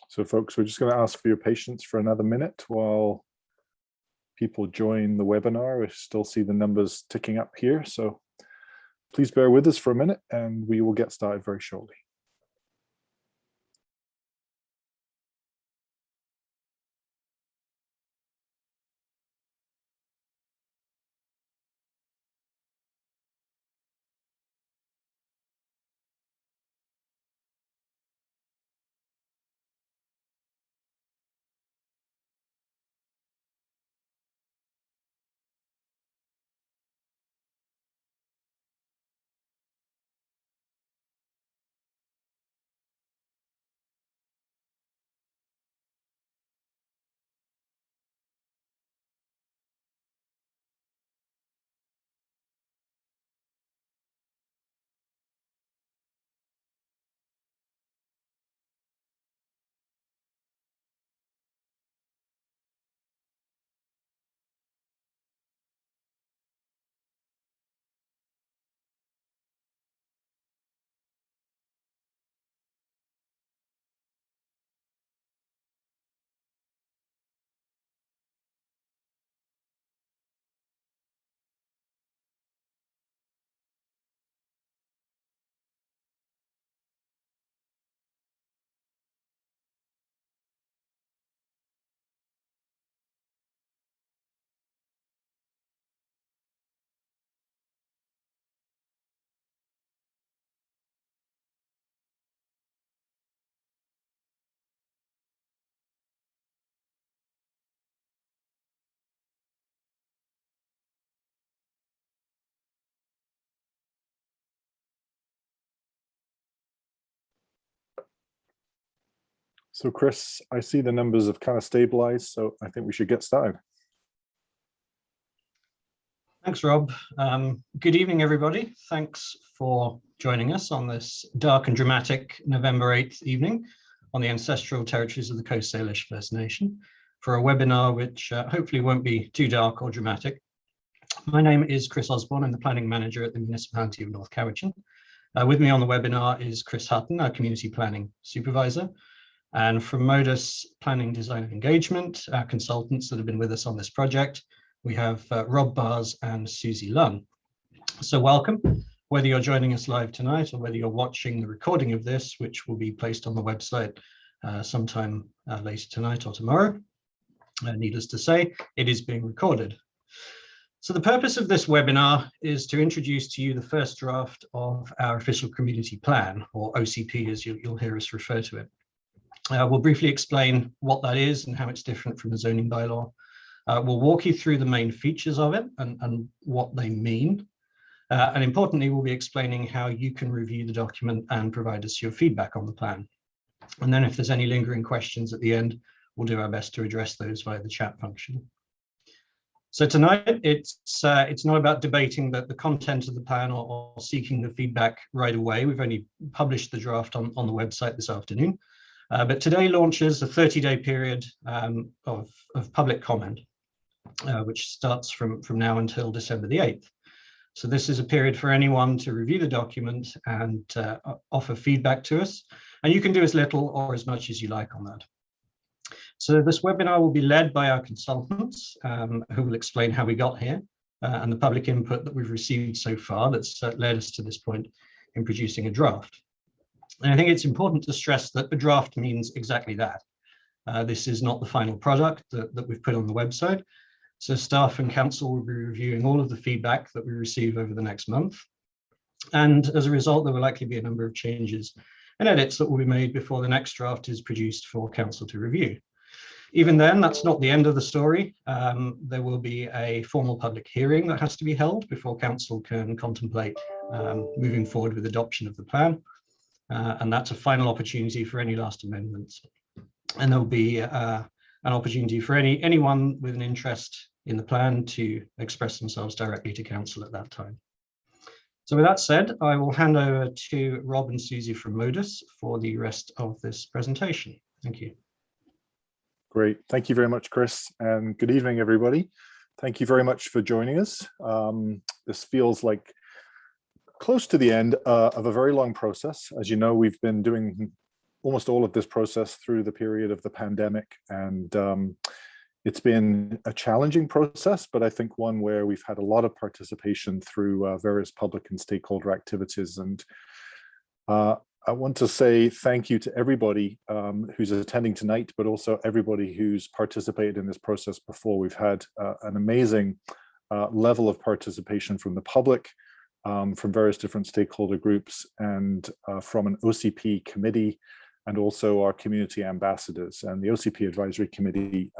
So folks, we're just going to ask for your patience for another minute while people join the webinar. We still see the numbers ticking up here, so please bear with us for a minute and we will get started very shortly. So Chris, I see the numbers have kind of stabilized, so I think we should get started. Thanks, Rob. Good evening, everybody. Thanks for joining us on this dark and dramatic November 8th evening on the ancestral territories of the Coast Salish First Nation for a webinar which hopefully won't be too dark or dramatic. My name is Chris Osborne. I'm the Planning Manager at the Municipality of North Cowichan. With me on the webinar is Chris Hutton, our Community Planning Supervisor. And from Modus Planning, Design and Engagement, our consultants that have been with us on this project, we have Rob Bars and Susie Lunn. So welcome, whether you're joining us live tonight or whether you're watching the recording of this, which will be placed on the website sometime later tonight or tomorrow. Needless to say, it is being recorded. So the purpose of this webinar is to introduce to you the first draft of our official community plan, or OCP as you'll hear us refer to it. We'll briefly explain what that is and how it's different from the zoning bylaw. We'll walk you through the main features of it and what they mean. And importantly, we'll be explaining how you can review the document and provide us your feedback on the plan. And then if there's any lingering questions at the end, we'll do our best to address those via the chat function. So tonight, it's not about debating the content of the plan or seeking the feedback right away. We've only published the draft on the website this afternoon. But today launches a 30-day period of public comment, which starts from now until December the 8th. So this is a period for anyone to review the document and offer feedback to us. And you can do as little or as much as you like on that. So this webinar will be led by our consultants who will explain how we got here and the public input that we've received so far that's led us to this point in producing a draft. And I think it's important to stress that the draft means exactly that. This is not the final product that we've put on the website. So staff and council will be reviewing all of the feedback that we receive over the next month. And as a result, there will likely be a number of changes and edits that will be made before the next draft is produced for council to review. Even then, that's not the end of the story. There will be a formal public hearing that has to be held before council can contemplate moving forward with adoption of the plan. And that's a final opportunity for any last amendments. And there'll be an opportunity for anyone with an interest in the plan to express themselves directly to council at that time. So with that said, I will hand over to Rob and Susie from Modus for the rest of this presentation. Thank you. Great. Thank you very much, Chris, and good evening, everybody. Thank you very much for joining us. This feels like close to the end of a very long process. As you know, we've been doing almost all of this process through the period of the pandemic, and it's been a challenging process, but I think one where we've had a lot of participation through various public and stakeholder activities. And I want to say thank you to everybody who's attending tonight, but also everybody who's participated in this process before. We've had an amazing level of participation from the public, from various different stakeholder groups, and from an OCP committee, and also our community ambassadors. And the OCP Advisory Committee,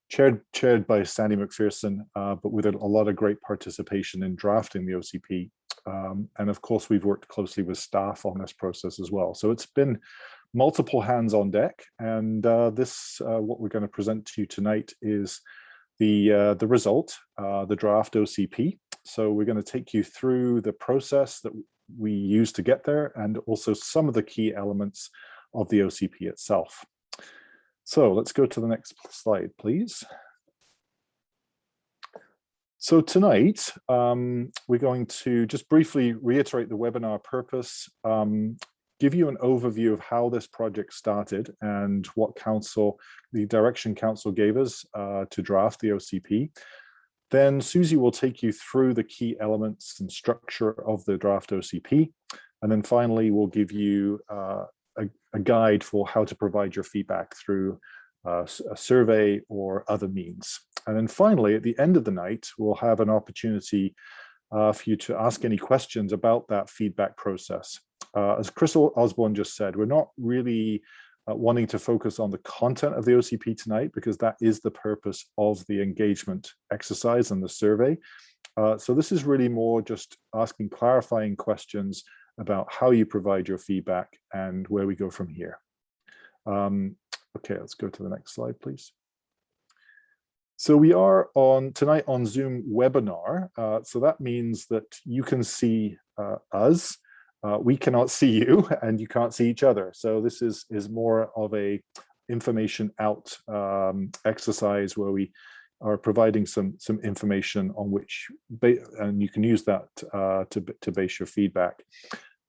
chaired by Sandy McPherson, but with a lot of great participation in drafting the OCP. And of course, we've worked closely with staff on this process as well. So it's been multiple hands on deck. And what we're going to present to you tonight is the result, the draft OCP. So we're going to take you through the process that we used to get there, and also some of the key elements of the OCP itself. So let's go to the next slide, please. So tonight, we're going to just briefly reiterate the webinar purpose, give you an overview of how this project started and what the direction council gave us to draft the OCP. Then Susie will take you through the key elements and structure of the draft OCP. And then finally, we'll give you a guide for how to provide your feedback through a survey or other means. And then finally, at the end of the night, we'll have an opportunity for you to ask any questions about that feedback process. As Chris Osborne just said, we're not really wanting to focus on the content of the OCP tonight, because that is the purpose of the engagement exercise and the survey. So this is really more just asking clarifying questions about how you provide your feedback and where we go from here. Okay, let's go to the next slide, please. So we are tonight on Zoom webinar. So that means that you can see us. We cannot see you, and you can't see each other. So this is more of a information out exercise where we are providing some information on which, and you can use that to base your feedback.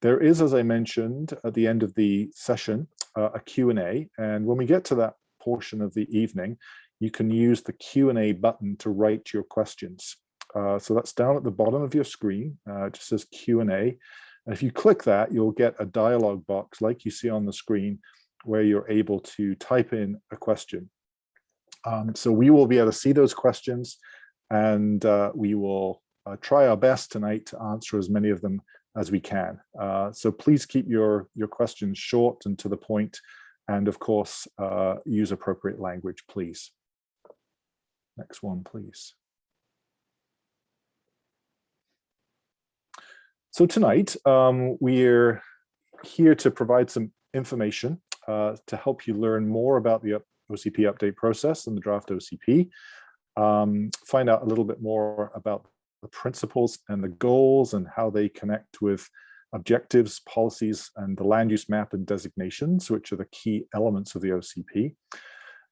There is, as I mentioned, at the end of the session, a Q&A. And when we get to that portion of the evening, you can use the Q&A button to write your questions. So that's down at the bottom of your screen. It just says Q&A. And if you click that, you'll get a dialog box like you see on the screen, where you're able to type in a question. So we will be able to see those questions, and we will try our best tonight to answer as many of them as we can. So please keep your questions short and to the point, and of course, use appropriate language, please. Next one, please. So tonight, we're here to provide some information to help you learn more about the OCP update process and the draft OCP, find out a little bit more about the principles and the goals and how they connect with objectives, policies, and the land use map and designations, which are the key elements of the OCP.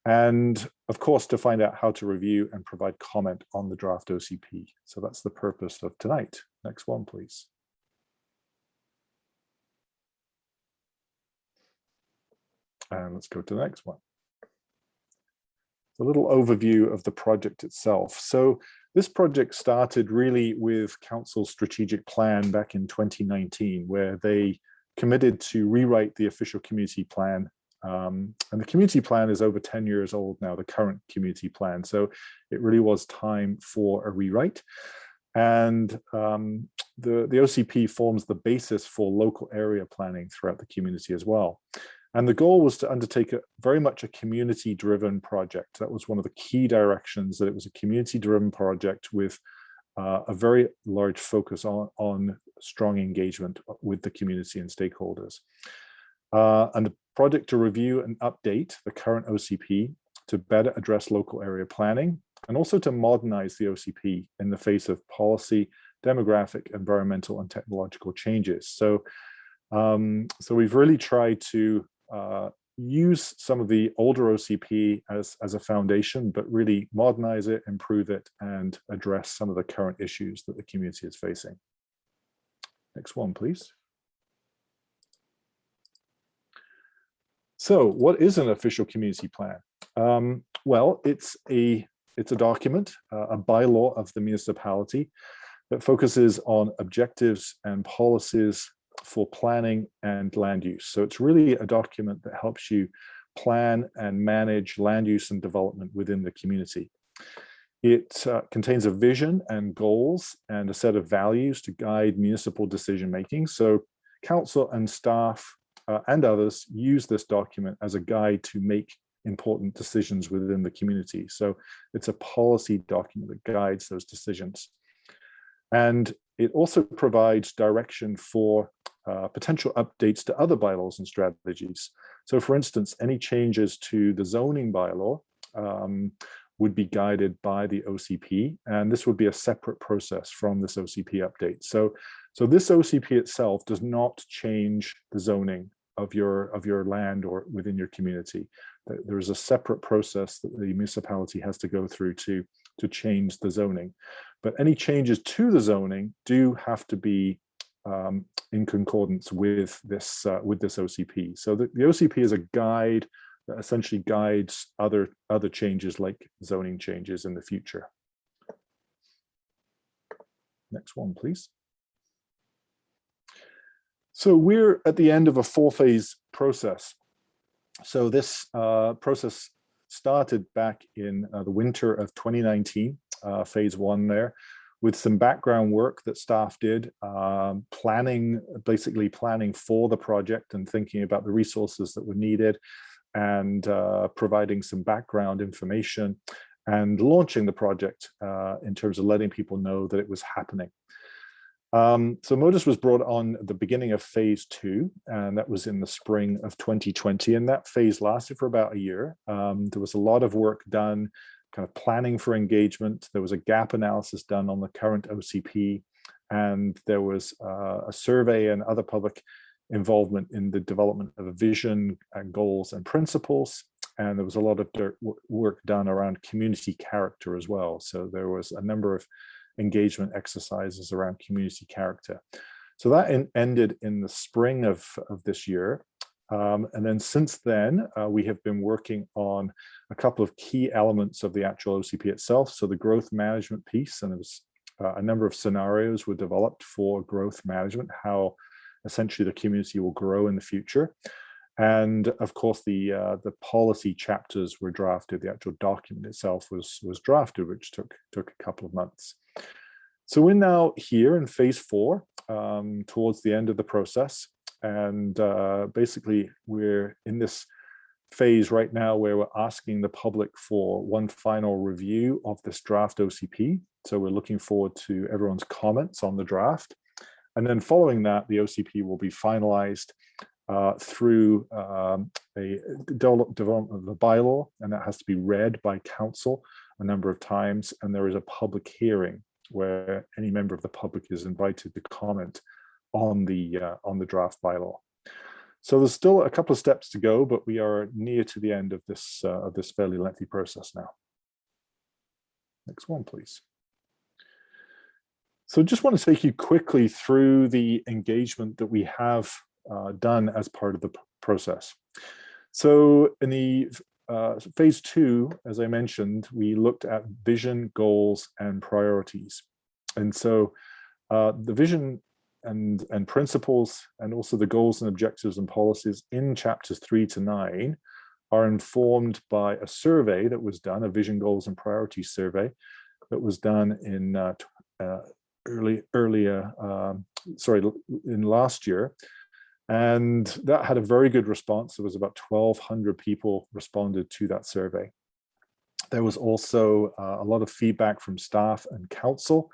And of course, to find out how to review and provide comment on the draft OCP. So that's the purpose of tonight. Next one, please. And let's go to the next one. A little overview of the project itself. So this project started really with Council's strategic plan back in 2019, where they committed to rewrite the official community plan. And the community plan is over 10 years old now, the current community plan. So it really was time for a rewrite. And the OCP forms the basis for local area planning throughout the community as well. And the goal was to undertake very much a community-driven project. That was one of the key directions, that it was a community-driven project with a very large focus on strong engagement with the community and stakeholders. And the project to review and update the current OCP to better address local area planning, and also to modernize the OCP in the face of policy, demographic, environmental, and technological changes. So we've really tried to use some of the older OCP as a foundation, but really modernize it, improve it, and address some of the current issues that the community is facing. Next one, please. So what is an official community plan? Well, it's a document, a bylaw of the municipality that focuses on objectives and policies for planning and land use. So it's really a document that helps you plan and manage land use and development within the community. It contains a vision and goals and a set of values to guide municipal decision-making. So council and staff and others use this document as a guide to make important decisions within the community. So it's a policy document that guides those decisions. And it also provides direction for potential updates to other bylaws and strategies. So for instance, any changes to the zoning bylaw would be guided by the OCP, and this would be a separate process from this OCP update. So this OCP itself does not change the zoning of your land or within your community. There is a separate process that the municipality has to go through to change the zoning. But any changes to the zoning do have to be in concordance with this OCP. So the OCP is a guide that essentially guides other changes like zoning changes in the future. Next one, please. So we're at the end of a 4-phase process. So this process started back in the winter of 2019, phase 1 there, with some background work that staff did, basically planning for the project and thinking about the resources that were needed, and providing some background information and launching the project in terms of letting people know that it was happening. So Modus was brought on at the beginning of phase 2, and that was in the spring of 2020, and that phase lasted for about a year. There was a lot of work done, kind of planning for engagement. There was a gap analysis done on the current OCP, and there was a survey and other public involvement in the development of a vision and goals and principles. And there was a lot of work done around community character as well. So there was a number of engagement exercises around community character. So that ended in the spring of this year. And then since then, we have been working on a couple of key elements of the actual OCP itself. So the growth management piece, and there was a number of scenarios were developed for growth management, how essentially the community will grow in the future. And of course, the policy chapters were drafted. The actual document itself was drafted, which took a couple of months. So we're now here in phase 4, towards the end of the process. And basically, we're in this phase right now where we're asking the public for one final review of this draft OCP. So we're looking forward to everyone's comments on the draft. And then following that, the OCP will be finalized through a development of the bylaw, and that has to be read by council a number of times. And there is a public hearing where any member of the public is invited to comment on the draft bylaw. So there's still a couple of steps to go, but we are near to the end of this fairly lengthy process now. Next one, please. So just want to take you quickly through the engagement that we have done as part of the process. So in the phase 2, as I mentioned, we looked at vision, goals, and priorities. And so the vision and principles, and also the goals and objectives and policies in chapters 3 to 9 are informed by a survey that was done, a vision, goals, and priorities survey that was done in in last year. And that had a very good response. There was about 1,200 people responded to that survey. There was also a lot of feedback from staff and council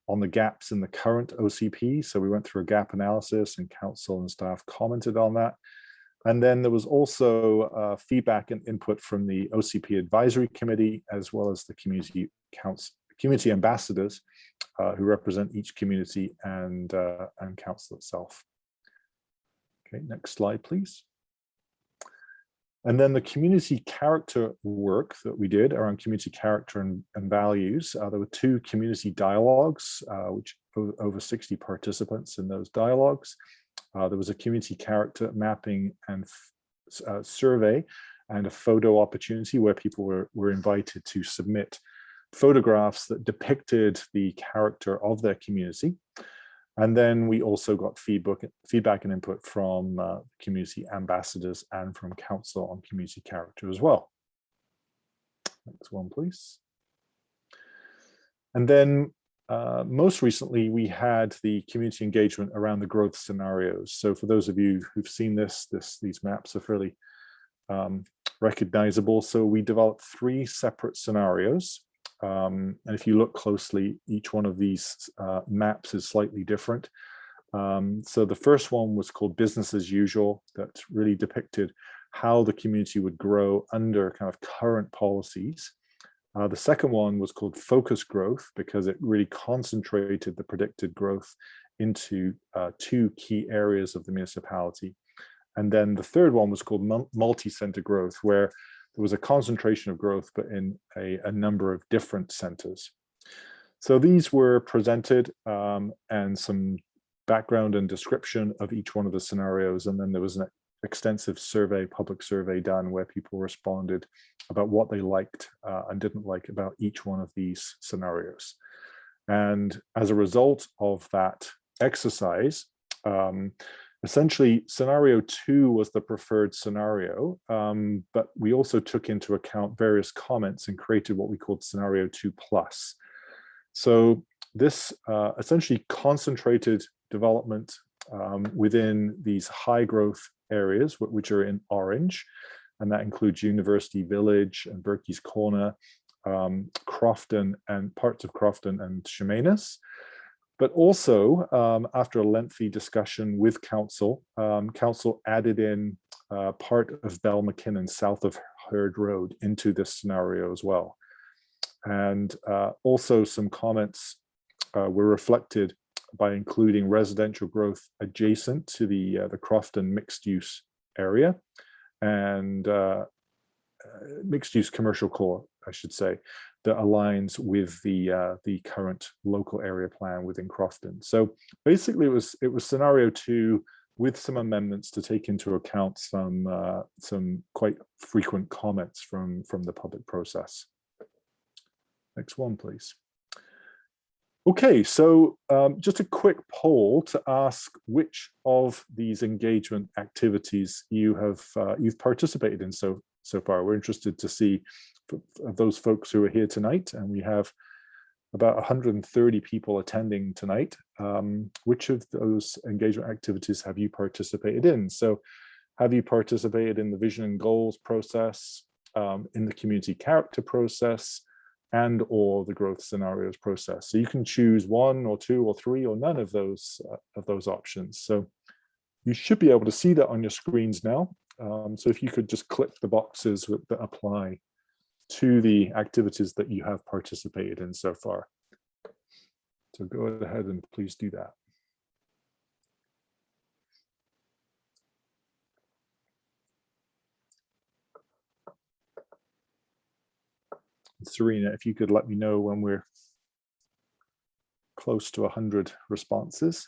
on the gaps in the current OCP. So we went through a gap analysis, and council and staff commented on that. And then there was also feedback and input from the OCP Advisory Committee, as well as the community ambassadors who represent each community and council itself. Okay, next slide, please. And then the community character work that we did around community character and values. There were 2 community dialogues, which over 60 participants in those dialogues. There was a community character mapping and survey and a photo opportunity where people were invited to submit photographs that depicted the character of their community. And then we also got feedback and input from community ambassadors and from Council on Community Character as well. Next one, please. And then most recently, we had the community engagement around the growth scenarios. So for those of you who've seen these maps are fairly recognizable. So we developed 3 separate scenarios. And if you look closely, each one of these maps is slightly different. So the first one was called business as usual. That really depicted how the community would grow under kind of current policies. The second one was called focus growth because it really concentrated the predicted growth into 2 key areas of the municipality. And then the third one was called multi-center growth, where there was a concentration of growth, but in a number of different centers. So these were presented and some background and description of each one of the scenarios. And then there was an extensive survey, public survey done where people responded about what they liked and didn't like about each one of these scenarios. And as a result of that exercise, essentially scenario 2 was the preferred scenario, but we also took into account various comments and created what we called scenario 2+. So this essentially concentrated development within these high growth areas, which are in orange, and that includes University Village and Berkey's Corner, Crofton and parts of Crofton and Chemainus. But also, after a lengthy discussion with Council, Council added in part of Bell-McKinnon south of Herd Road into this scenario as well. And also some comments were reflected by including residential growth adjacent to the Crofton mixed-use area and mixed-use commercial core, I should say, that aligns with the current local area plan within Crofton. So basically, it was scenario 2 with some amendments to take into account some quite frequent comments from the public process. Next one, please. Okay, so just a quick poll to ask which of these engagement activities you've participated in so far. We're interested to see those folks who are here tonight, and we have about 130 people attending tonight. Which of those engagement activities have you participated in? So have you participated in the vision and goals process, in the community character process, and or the growth scenarios process? So you can choose 1 or 2 or 3 or none of those options. So you should be able to see that on your screens now. So if you could just click the boxes that apply to the activities that you have participated in so far. So go ahead and please do that. Serena, if you could let me know when we're close to 100 responses.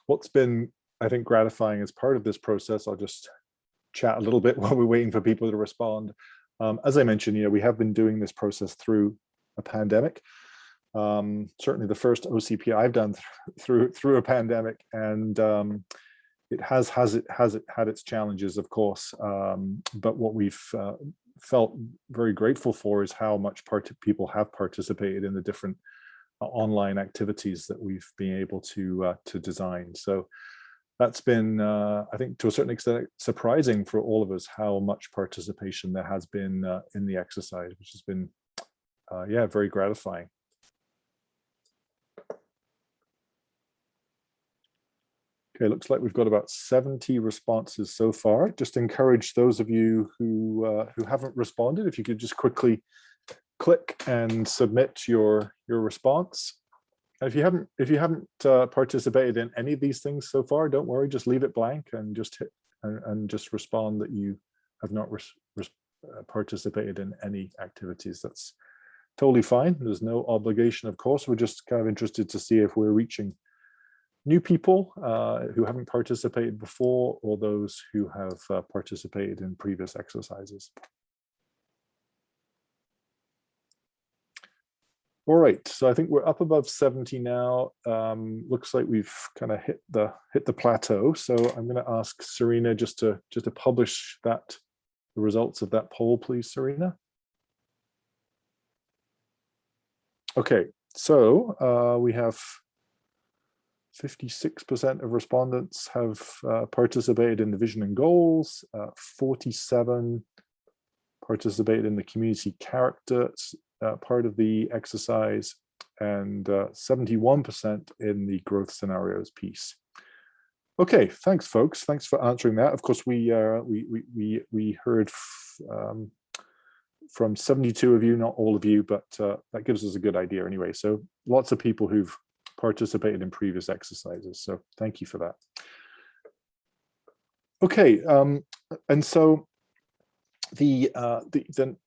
What's been, I think, gratifying as part of this process, I'll just chat a little bit while we're waiting for people to respond. As I mentioned, we have been doing this process through a pandemic. Certainly the first OCP I've done through a pandemic, and it has had its challenges, of course. But what we've felt very grateful for is how much people have participated in the different online activities that we've been able to design. So that's been, I think, to a certain extent, surprising for all of us how much participation there has been in the exercise, which has been, yeah, very gratifying. Okay, looks like we've got about 70 responses so far. Just encourage those of you who haven't responded, if you could just quickly click and submit your response. If you haven't participated in any of these things so far, don't worry, just leave it blank and just and just respond that you have not participated in any activities. That's totally fine. There's no obligation, of course. We're just kind of interested to see if we're reaching new people who haven't participated before, or those who have participated in previous exercises. All right, so I think we're up above 70 now. Looks like we've kind of hit the plateau. So I'm going to ask Serena just to publish the results of that poll, please, Serena. Okay, so we have 56% of respondents have participated in the vision and goals, 47 participated in the community characters part of the exercise, and 71% in the growth scenarios piece. Okay, thanks, folks. Thanks for answering that. Of course, we heard from 72 of you, not all of you, but that gives us a good idea anyway. So lots of people who've participated in previous exercises. So thank you for that. Okay, and so the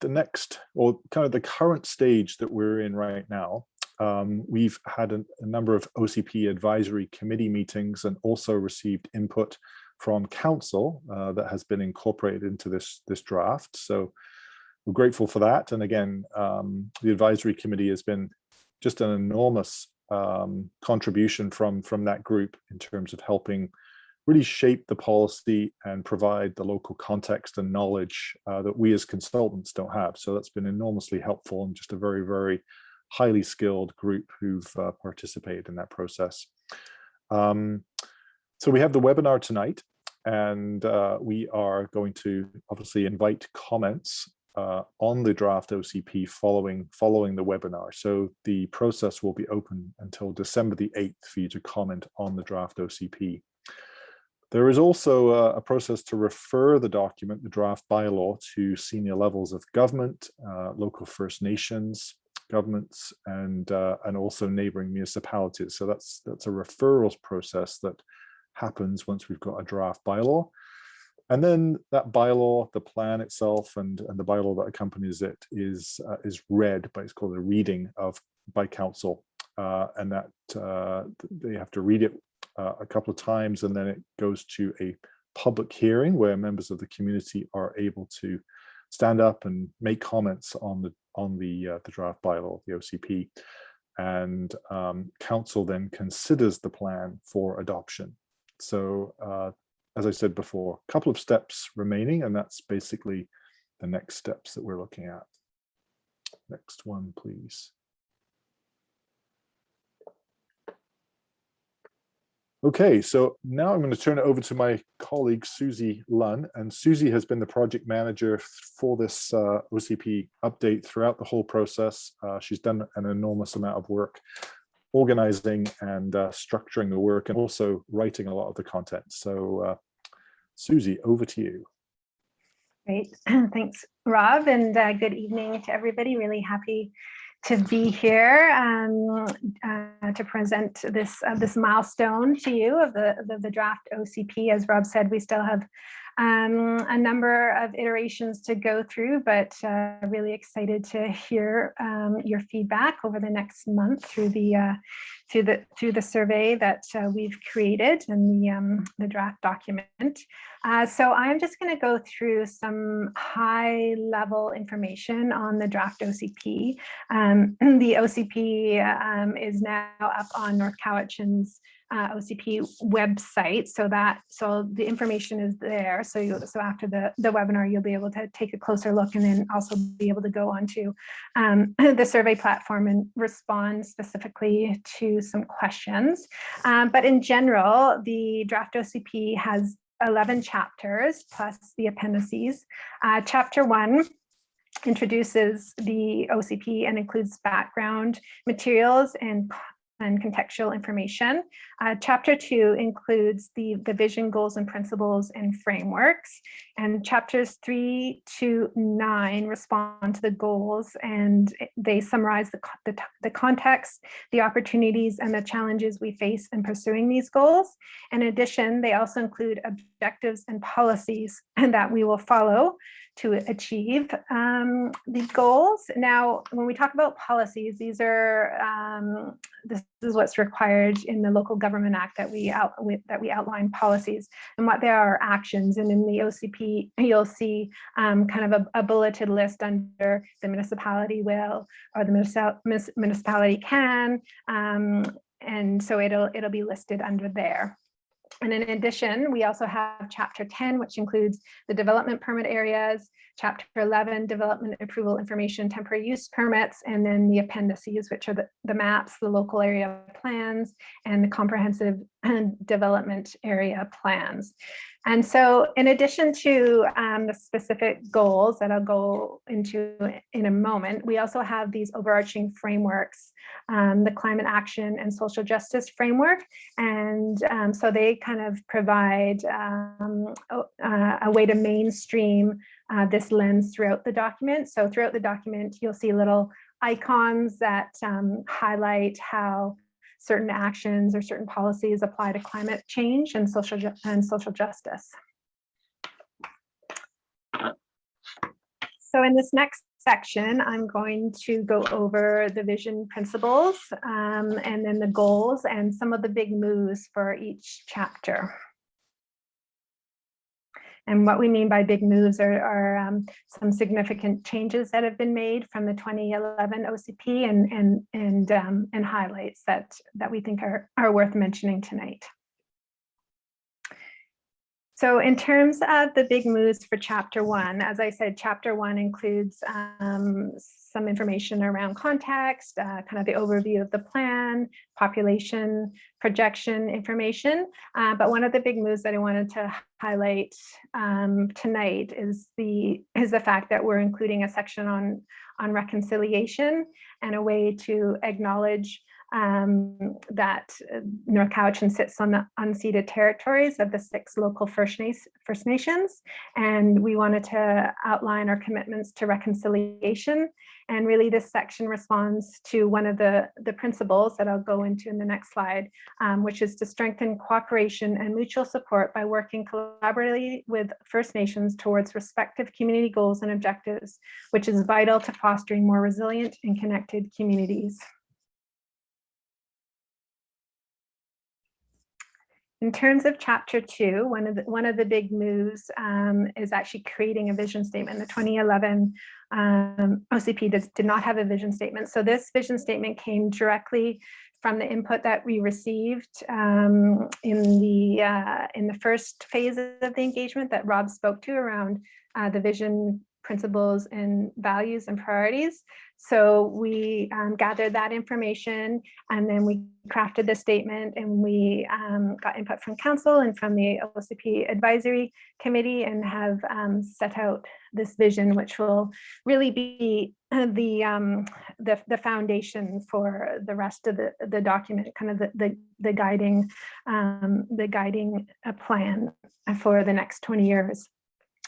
next, or kind of the current stage that we're in right now, we've had a number of OCP advisory committee meetings and also received input from council that has been incorporated into this draft. So we're grateful for that. And again, the advisory committee has been just an enormous contribution from that group in terms of helping really shape the policy and provide the local context and knowledge that we as consultants don't have. So that's been enormously helpful, and just a very, very highly skilled group who've participated in that process. So we have the webinar tonight, and we are going to obviously invite comments on the draft OCP following the webinar. So the process will be open until December the 8th for you to comment on the draft OCP. There is also a process to refer the document, the draft bylaw, to senior levels of government, local First Nations governments, and also neighboring municipalities. So that's a referrals process that happens once we've got a draft bylaw. And then that bylaw, the plan itself, and the bylaw that accompanies it is read, but it's called a reading by council, and that they have to read it a couple of times, and then it goes to a public hearing where members of the community are able to stand up and make comments on the draft bylaw, the OCP, and council then considers the plan for adoption. So as I said before, a couple of steps remaining, and that's basically the next steps that we're looking at. Next one, please. Okay, so now I'm going to turn it over to my colleague, Susie Lunn, and Susie has been the project manager for this OCP update throughout the whole process. She's done an enormous amount of work organizing and structuring the work, and also writing a lot of the content. So Susie, over to you. Great, thanks, Rob, and good evening to everybody. Really happy to be here to present this milestone to you of the draft OCP. As Rob said, we still have a number of iterations to go through, but really excited to hear your feedback over the next month through the survey that we've created and the draft document. So I'm just going to go through some high-level information on the draft OCP. The OCP is now up on North Cowichan's OCP website, so the information is there. So after the webinar, you'll be able to take a closer look, and then also be able to go onto the survey platform and respond specifically to some questions. But in general, the draft OCP has 11 chapters plus the appendices. Chapter 1 introduces the OCP and includes background materials and and contextual information. Chapter 2 includes the vision, goals, and principles and frameworks. And chapters 3 to 9 respond to the goals, and they summarize the context, the opportunities, and the challenges we face in pursuing these goals. In addition, they also include objectives and policies that we will follow to achieve the goals. Now, when we talk about policies, these are this is what's required in the Local Government Act that we outline policies, and what there are actions. And in the OCP, you'll see kind of a bulleted list under the municipality will, or the municipality can, and so it'll be listed under there. And in addition, we also have Chapter 10, which includes the development permit areas, Chapter 11, development approval information, temporary use permits, and then the appendices, which are the maps, the local area plans, and the comprehensive development area plans. And so in addition to the specific goals that I'll go into in a moment, we also have these overarching frameworks, the climate action and social justice framework. And so they kind of provide a way to mainstream this lens throughout the document. So throughout the document, you'll see little icons that highlight how certain actions or certain policies apply to climate change and social justice. So in this next section, I'm going to go over the vision principles and then the goals and some of the big moves for each chapter. And what we mean by big moves are some significant changes that have been made from the 2011 OCP and highlights that we think are worth mentioning tonight. So in terms of the big moves for Chapter 1, as I said, Chapter 1 includes some information around context, kind of the overview of the plan, population projection information. But one of the big moves that I wanted to highlight tonight is the fact that we're including a section on reconciliation and a way to acknowledge that North Cowichan sits on the unceded territories of the 6 local First Nations, and we wanted to outline our commitments to reconciliation. And really this section responds to one of the principles that I'll go into in the next slide, which is to strengthen cooperation and mutual support by working collaboratively with First Nations towards respective community goals and objectives, which is vital to fostering more resilient and connected communities. In terms of Chapter 2, one of the big moves is actually creating a vision statement. The 2011 OCP did not have a vision statement. So this vision statement came directly from the input that we received in the first phase of the engagement that Rob spoke to around the vision, principles, and values and priorities. So we gathered that information, and then we crafted the statement, and we got input from council and from the OCP advisory committee, and have set out this vision, which will really be the foundation for the rest of the document, kind of the guiding plan for the next 20 years.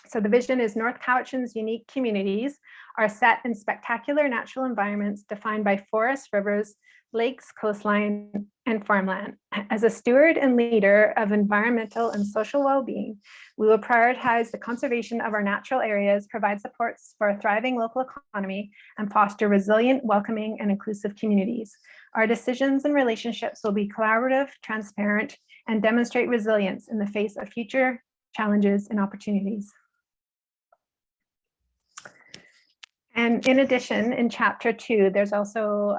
So the vision is North Cowichan's unique communities are set in spectacular natural environments defined by forests, rivers, lakes, coastline, and farmland. As a steward and leader of environmental and social well-being, we will prioritize the conservation of our natural areas, provide supports for a thriving local economy, and foster resilient, welcoming, and inclusive communities. Our decisions and relationships will be collaborative, transparent, and demonstrate resilience in the face of future challenges and opportunities. And in addition, in Chapter 2, there's also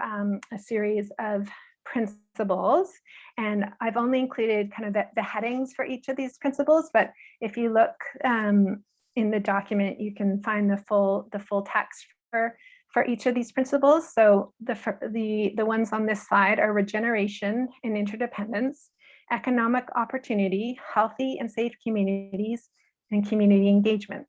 a series of principles, and I've only included kind of the headings for each of these principles, but if you look in the document, you can find the full text for each of these principles. So the ones on this slide are regeneration and interdependence, economic opportunity, healthy and safe communities, and community engagement.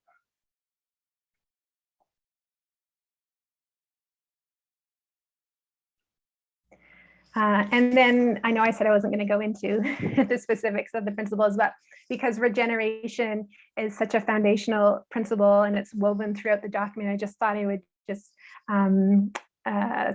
And then I know I said I wasn't going to go into the specifics of the principles, but because regeneration is such a foundational principle and it's woven throughout the document, I just thought I would just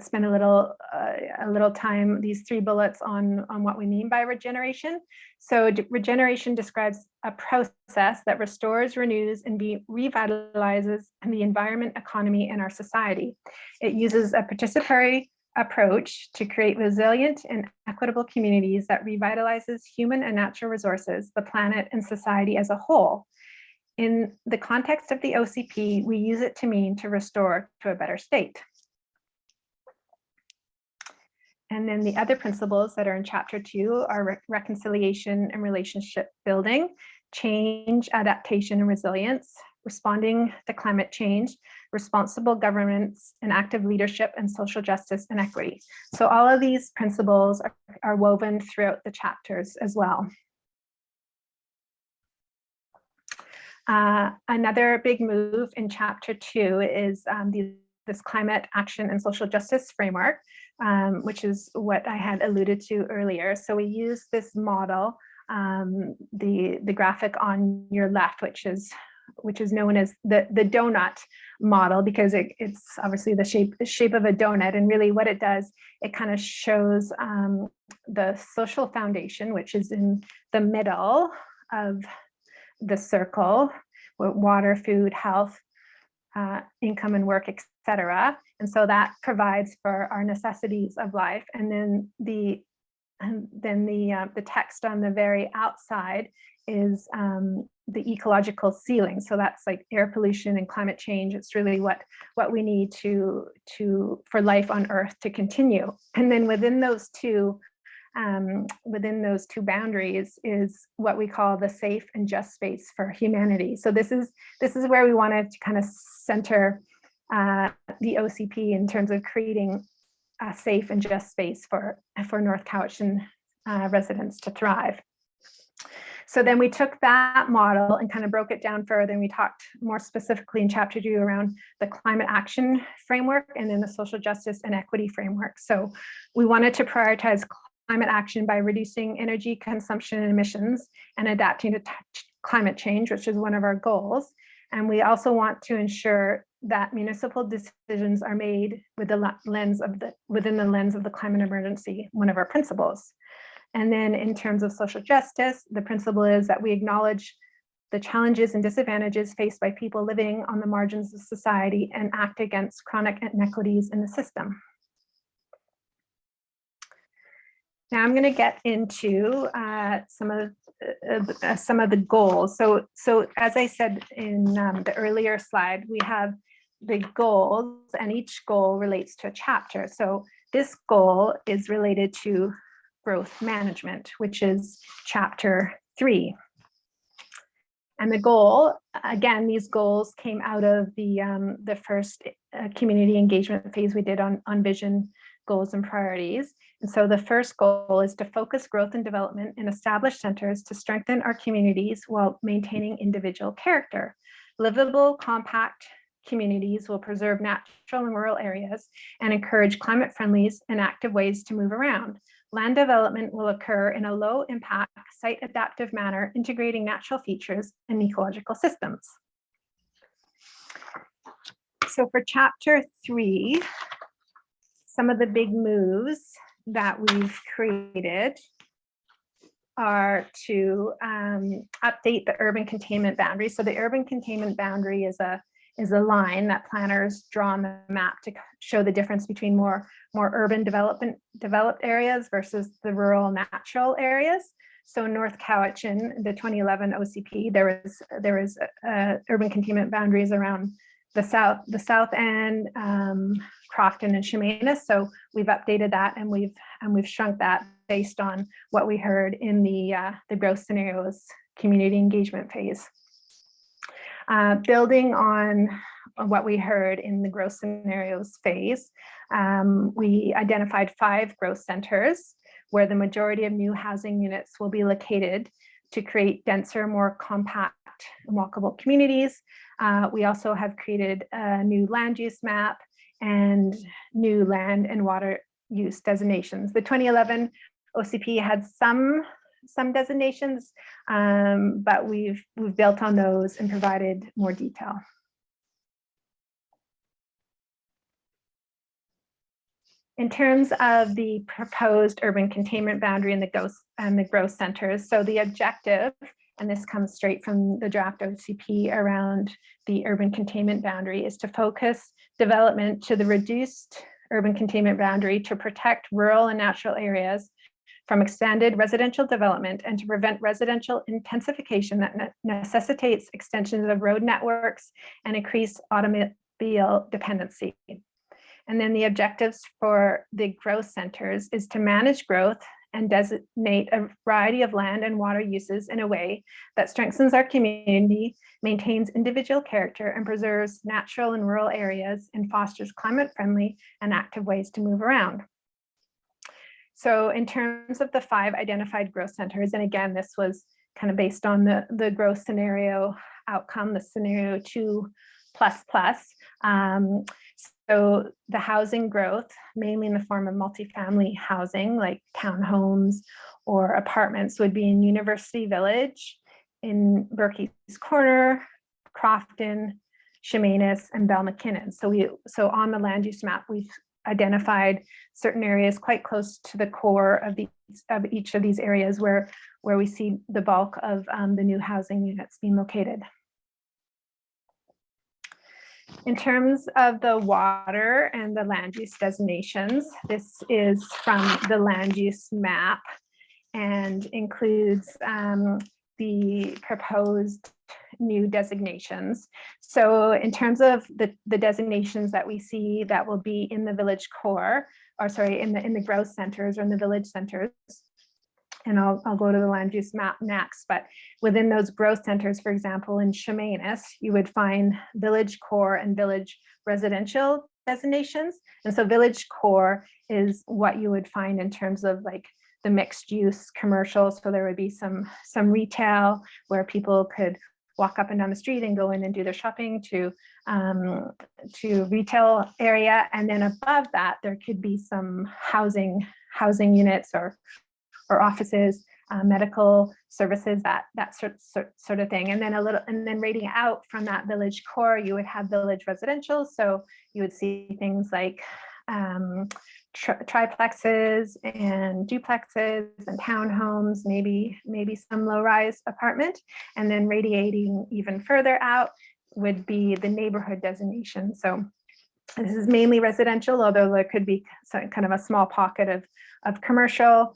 spend a little time, these 3 bullets on what we mean by regeneration. So regeneration describes a process that restores, renews, and revitalizes the environment, economy, and our society. It uses a participatory approach to create resilient and equitable communities that revitalizes human and natural resources, the planet, and society as a whole. In the context of the OCP, we use it to mean to restore to a better state. And then the other principles that are in chapter 2 are reconciliation and relationship building, change, adaptation, and resilience, responding to climate change, responsible governance, and active leadership, and social justice and equity. So all of these principles are woven throughout the chapters as well. Another big move in chapter 2 is this climate action and social justice framework, which is what I had alluded to earlier. So we use this model, the graphic on your left, which is known as the donut model, because it's obviously the shape of a donut. And really what it does, it kind of shows the social foundation, which is in the middle of the circle, with water, food, health, income and work, etc. And so that provides for our necessities of life. And then the text on the very outside is the ecological ceiling. So that's like air pollution and climate change. It's really what we need for life on Earth to continue. And then within those two boundaries is what we call the safe and just space for humanity. So this is where we wanted to kind of center the OCP in terms of creating a safe and just space for North Cowichan residents to thrive. So then we took that model and kind of broke it down further, and we talked more specifically in chapter 2 around the climate action framework and then the social justice and equity framework. So we wanted to prioritize climate action by reducing energy consumption and emissions and adapting to climate change, which is one of our goals. And we also want to ensure that municipal decisions are made within the lens of the climate emergency, one of our principles. And then in terms of social justice, the principle is that we acknowledge the challenges and disadvantages faced by people living on the margins of society and act against chronic inequities in the system. Now I'm going to get into some of the goals. So as I said in the earlier slide, we have the goals, and each goal relates to a chapter. So this goal is related to growth management, which is chapter 3. And the goal, again, these goals came out of the first community engagement phase we did on vision, goals, and priorities. And so the first goal is to focus growth and development in established centers to strengthen our communities while maintaining individual character. Livable, compact communities will preserve natural and rural areas and encourage climate-friendly and active ways to move around. Land development will occur in a low-impact, site-adaptive manner, integrating natural features and ecological systems. So for chapter 3, some of the big moves that we've created are to update the urban containment boundary. So the urban containment boundary is a line that planners draw on the map to show the difference between more urban developed areas versus the rural natural areas. So North Cowichan, the 2011 OCP, there was urban containment boundaries around the south end, Crofton and Chemainus. So we've updated that, and we've shrunk that based on what we heard in the growth scenarios community engagement phase. Building on what we heard in the growth scenarios phase, we identified 5 growth centers where the majority of new housing units will be located to create denser, more compact and walkable communities. We also have created a new land use map and new land and water use designations. The 2011 OCP had some designations, but we've built on those and provided more detail. In terms of the proposed urban containment boundary and the growth centers, so the objective, and this comes straight from the draft OCP around the urban containment boundary, is to focus development to the reduced urban containment boundary to protect rural and natural areas from extended residential development and to prevent residential intensification that necessitates extensions of road networks and increased automobile dependency. And then the objectives for the growth centers is to manage growth and designate a variety of land and water uses in a way that strengthens our community, maintains individual character, and preserves natural and rural areas and fosters climate-friendly and active ways to move around. So in terms of the 5 identified growth centers, and again, this was kind of based on the growth scenario outcome, the scenario 2++. So the housing growth, mainly in the form of multifamily housing, like townhomes or apartments, would be in University Village, in Berkey's Corner, Crofton, Chemainus, and Balmackinnon. So on the land use map, we've identified certain areas quite close to the core of each of these areas where we see the bulk of the new housing units being located. In terms of the water and the land use designations, this is from the land use map and includes the proposed new designations. So in terms of the designations that we see that will be in the village core, or sorry, in the growth centers or in the village centers, and I'll go to the land use map next, but within those growth centers, for example, in Chemainus, you would find village core and village residential designations. And so village core is what you would find in terms of like the mixed use commercial. So there would be some retail where people could walk up and down the street and go in and do their shopping to retail area. And then above that, there could be some housing units or offices, medical services, that sort of thing. And then rating out from that village core, you would have village residential. So you would see things like triplexes and duplexes and townhomes, maybe some low-rise apartment. And then radiating even further out would be the neighborhood designation. So this is mainly residential, although there could be kind of a small pocket of commercial,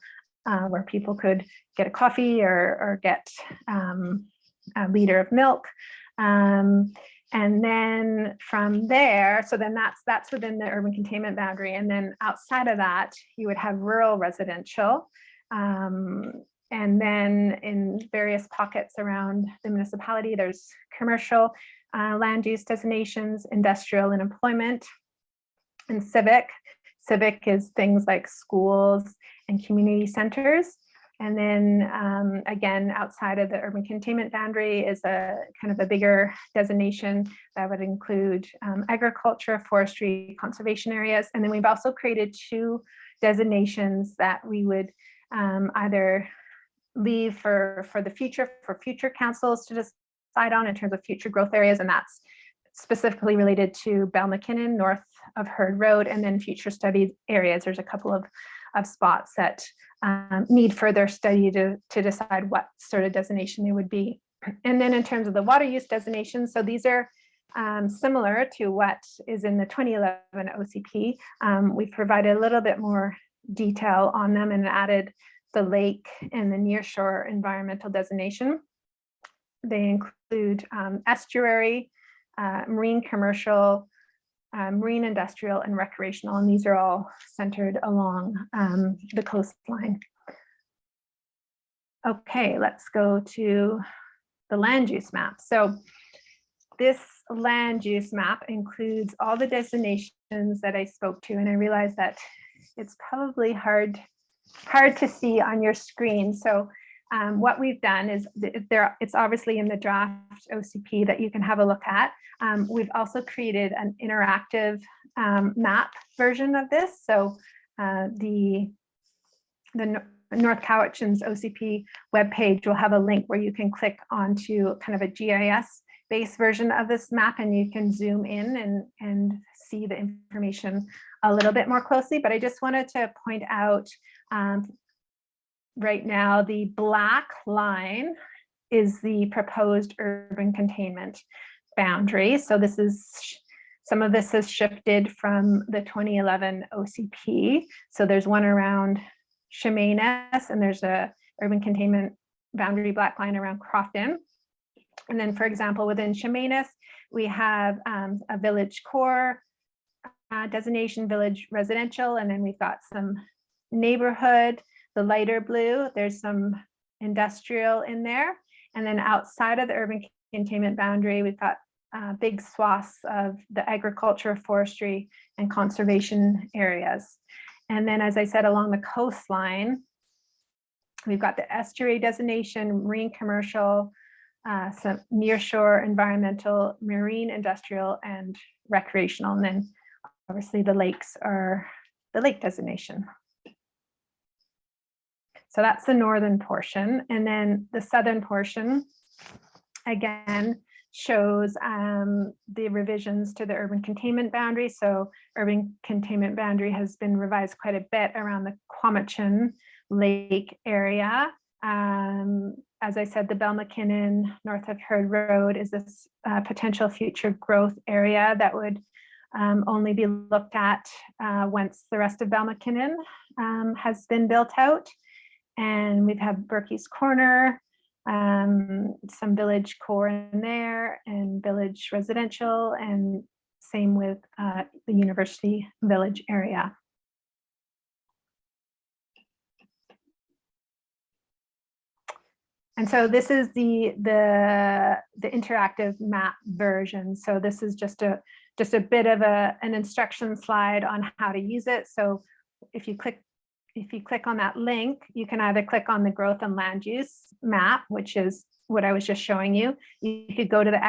where people could get a coffee or get a liter of milk. And then from there, so then that's within the urban containment boundary. And then outside of that, you would have rural residential. And then in various pockets around the municipality, there's commercial land use designations, industrial and employment, and civic. Civic is things like schools and community centers. And then again, outside of the urban containment boundary is a kind of a bigger designation that would include agriculture, forestry, conservation areas. And then we've also created 2 designations that we would either leave for the future, for future councils to decide on in terms of future growth areas. And that's specifically related to Balmackinnon, north of Herd Road, and then future studied areas. There's a couple of spots that need further study to decide what sort of designation they would be. And then in terms of the water use designation, so these are similar to what is in the 2011 OCP. We've provided a little bit more detail on them and added the lake and the nearshore environmental designation. They include estuary, marine commercial, marine industrial, and recreational, and these are all centered along the coastline. Okay, let's go to the land use map. So this land use map includes all the designations that I spoke to, and I realize that it's probably hard to see on your screen. So what we've done is it's obviously in the draft OCP that you can have a look at. We've also created an interactive map version of this. So the North Cowichan's OCP webpage will have a link where you can click onto kind of a GIS-based version of this map, and you can zoom in and see the information a little bit more closely. But I just wanted to point out right now, the black line is the proposed urban containment boundary. So this is, some of this has shifted from the 2011 OCP. So there's one around Chemainus, and there's a urban containment boundary black line around Crofton. And then, for example, within Chemainus, we have a village core designation, village residential, and then we've got some neighborhood, the lighter blue, there's some industrial in there. And then outside of the urban containment boundary, we've got big swaths of the agriculture, forestry, and conservation areas. And then, as I said, along the coastline, we've got the estuary designation, marine commercial, some nearshore environmental, marine industrial, and recreational. And then obviously the lakes are the lake designation. So that's the northern portion. And then the southern portion, again, shows the revisions to the urban containment boundary. So urban containment boundary has been revised quite a bit around the Cowichan Lake area. As I said, the Balmackinnon north of Herd Road is this potential future growth area that would only be looked at once the rest of Balmackinnon has been built out. And we've had Berkey's Corner, some village core in there, and village residential, and same with the University Village area. And so this is the interactive map version. So this is just a bit of an instruction slide on how to use it. So if you click on that link, you can either click on the growth and land use map, which is what I was just showing you. You could go to the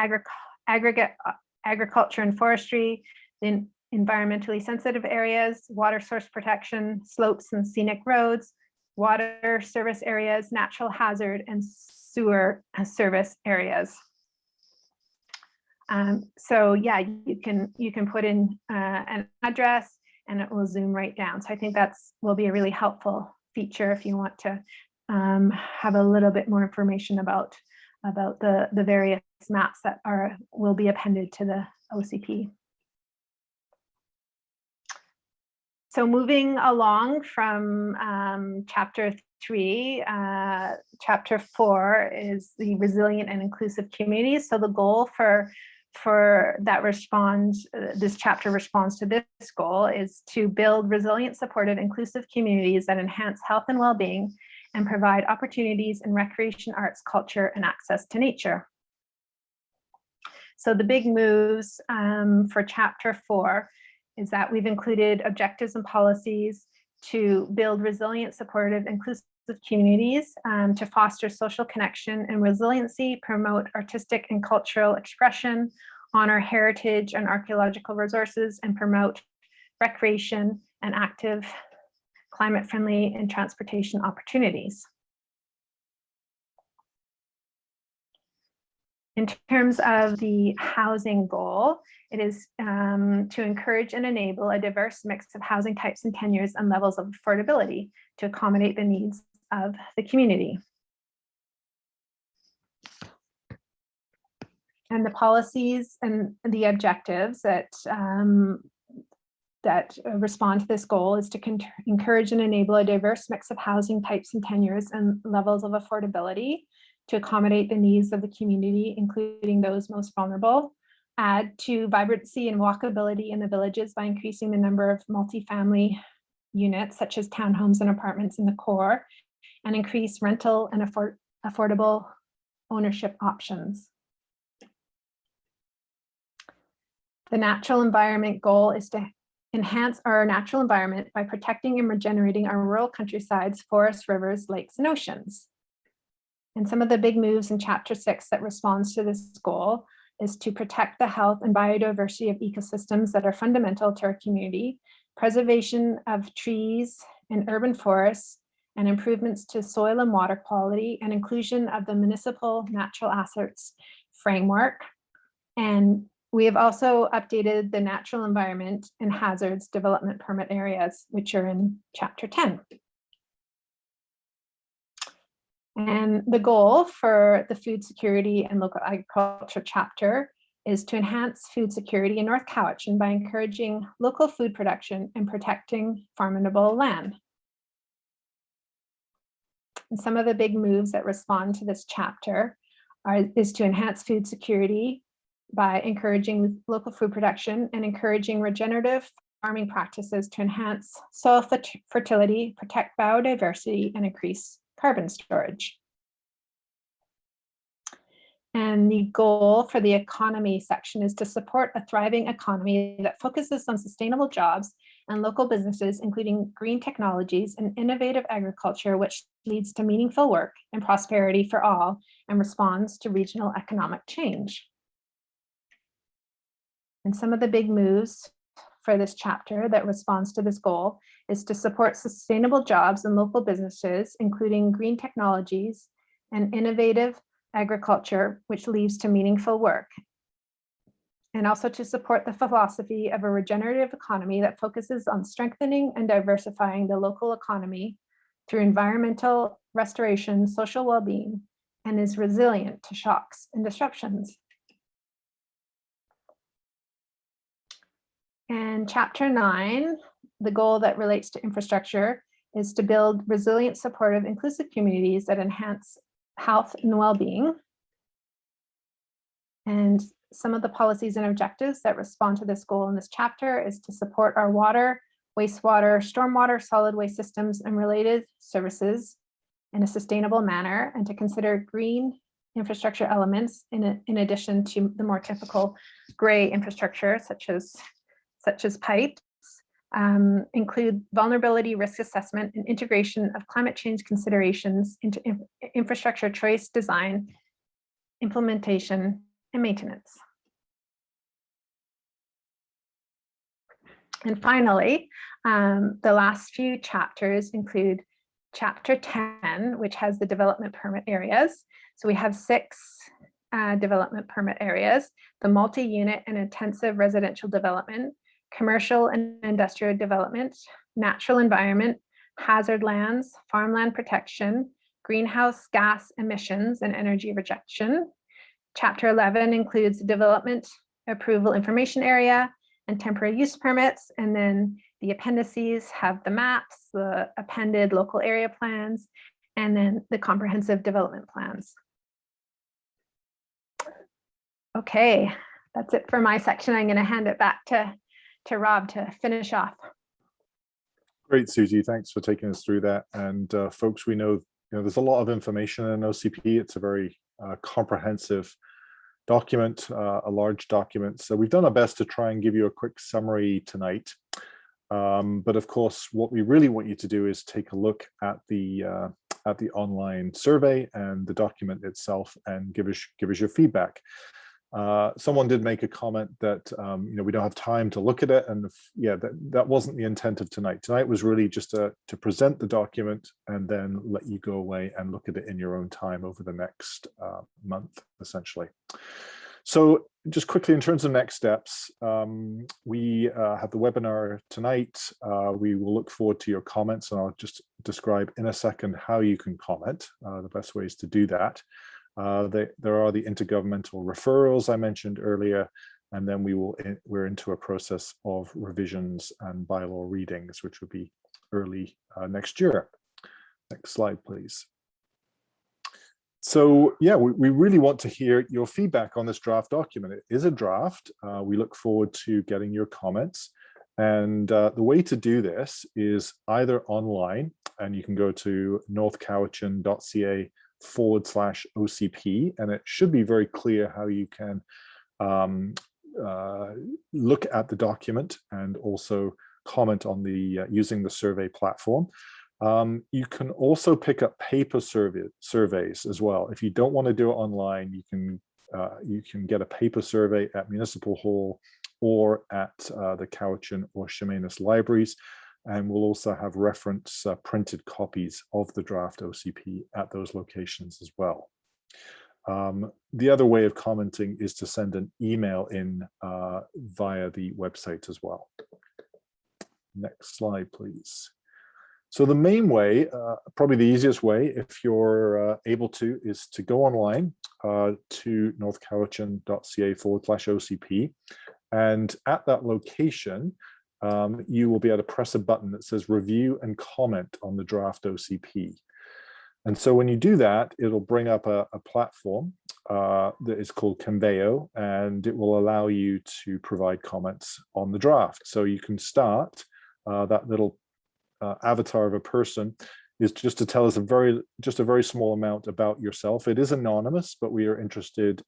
agriculture and forestry, then environmentally sensitive areas, water source protection, slopes and scenic roads, water service areas, natural hazard, and sewer service areas. So yeah, you can put in an address and it will zoom right down. So I think will be a really helpful feature if you want to have a little bit more information about the various maps that will be appended to the OCP. So moving along from chapter 3, chapter 4 is the resilient and inclusive communities. So the goal for that this chapter responds to this goal is to build resilient, supportive, inclusive communities that enhance health and well-being and provide opportunities in recreation, arts, culture, and access to nature. So the big moves for chapter 4 is that we've included objectives and policies to build resilient, supportive, inclusive communities, to foster social connection and resiliency, promote artistic and cultural expression, honor heritage and archaeological resources, and promote recreation and active, climate-friendly and transportation opportunities. In terms of the housing goal, it is to encourage and enable a diverse mix of housing types and tenures and levels of affordability to accommodate the needs of the community. And the policies and the objectives that respond to this goal is to encourage and enable a diverse mix of housing types and tenures and levels of affordability to accommodate the needs of the community, including those most vulnerable. Add to vibrancy and walkability in the villages by increasing the number of multifamily units, such as townhomes and apartments in the core, and increase rental and affordable ownership options. The natural environment goal is to enhance our natural environment by protecting and regenerating our rural countrysides, forests, rivers, lakes, and oceans. And some of the big moves in chapter 6 that responds to this goal is to protect the health and biodiversity of ecosystems that are fundamental to our community, preservation of trees and urban forests, and improvements to soil and water quality, and inclusion of the municipal natural assets framework. And we have also updated the natural environment and hazards development permit areas, which are in Chapter 10. And the goal for the food security and local agriculture chapter is to enhance food security in North Cowichan by encouraging local food production and protecting farmable land. And some of the big moves that respond to this chapter is to enhance food security by encouraging local food production and encouraging regenerative farming practices to enhance soil fertility, protect biodiversity, and increase carbon storage. And the goal for the economy section is to support a thriving economy that focuses on sustainable jobs and local businesses, including green technologies and innovative agriculture, which leads to meaningful work and prosperity for all and responds to regional economic change. And some of the big moves for this chapter that responds to this goal is to support sustainable jobs and local businesses, including green technologies and innovative agriculture, which leads to meaningful work. And also to support the philosophy of a regenerative economy that focuses on strengthening and diversifying the local economy through environmental restoration, social well-being, and is resilient to shocks and disruptions. And Chapter 9, the goal that relates to infrastructure is to build resilient, supportive, inclusive communities that enhance health and well-being. And some of the policies and objectives that respond to this goal in this chapter is to support our water, wastewater, stormwater, solid waste systems, and related services in a sustainable manner, and to consider green infrastructure elements in addition to the more typical gray infrastructure, such as pipes, include vulnerability risk assessment and integration of climate change considerations into infrastructure choice, design, implementation, and maintenance. And finally, the last few chapters include Chapter 10, which has the development permit areas. So we have 6 development permit areas: the multi-unit and intensive residential development, commercial and industrial development, natural environment, hazard lands, farmland protection, greenhouse gas emissions, and energy rejection. Chapter 11 includes the development approval information area and temporary use permits. And then the appendices have the maps, the appended local area plans, and then the comprehensive development plans. Okay, that's it for my section. I'm going to hand it back to Rob to finish off. Great, Susie. Thanks for taking us through that. And folks, we know, there's a lot of information in OCP. It's a very comprehensive document, a large document. So we've done our best to try and give you a quick summary tonight. But of course, what we really want you to do is take a look at the online survey and the document itself and give us your feedback. Someone did make a comment that we don't have time to look at it, and that wasn't the intent of tonight. Tonight was really just to present the document and then let you go away and look at it in your own time over the next month, essentially. So just quickly, in terms of next steps, we have the webinar tonight. We will look forward to your comments, and I'll just describe in a second how you can comment, the best ways to do that. There are the intergovernmental referrals I mentioned earlier, and then we're into a process of revisions and bylaw readings, which will be early next year. Next slide, please. So yeah, we really want to hear your feedback on this draft document. It is a draft. We look forward to getting your comments. And the way to do this is either online, and you can go to northcowichan.ca/OCP, and it should be very clear how you can look at the document and also comment on the using the survey platform. You can also pick up paper surveys as well. If you don't want to do it online, you can get a paper survey at Municipal Hall or at the Cowichan or Chemainus libraries. And we'll also have reference printed copies of the draft OCP at those locations as well. The other way of commenting is to send an email in via the website as well. Next slide, please. So the main way, probably the easiest way, if you're able to, is to go online to northcowichan.ca/OCP. And at that location, you will be able to press a button that says review and comment on the draft OCP. And so when you do that, it'll bring up a platform that is called Conveo, and it will allow you to provide comments on the draft. So you can start that little avatar of a person is just to tell us a very small amount about yourself. It is anonymous, but we are interested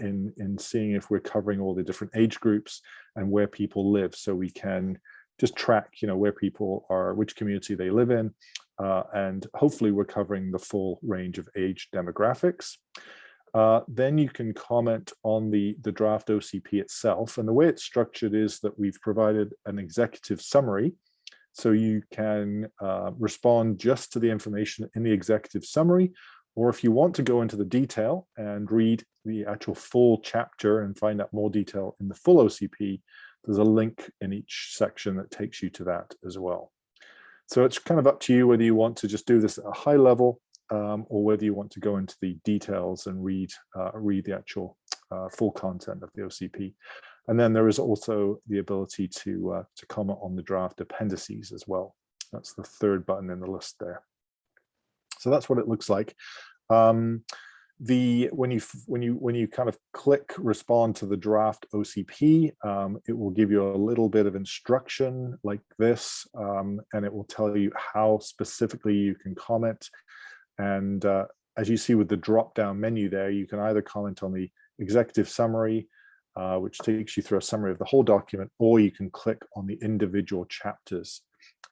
in seeing if we're covering all the different age groups and where people live, so we can just track, where people are, which community they live in, and hopefully we're covering the full range of age demographics. Then you can comment on the draft OCP itself, and the way it's structured is that we've provided an executive summary, so you can respond just to the information in the executive summary, or if you want to go into the detail and read the actual full chapter and find out more detail in the full OCP, there's a link in each section that takes you to that as well. So it's kind of up to you whether you want to just do this at a high level or whether you want to go into the details and read the actual full content of the OCP. And then there is also the ability to comment on the draft appendices as well. That's the third button in the list there. So that's what it looks like. When you kind of click respond to the draft OCP, it will give you a little bit of instruction like this, and it will tell you how specifically you can comment. And as you see with the drop-down menu there, you can either comment on the executive summary, which takes you through a summary of the whole document, or you can click on the individual chapters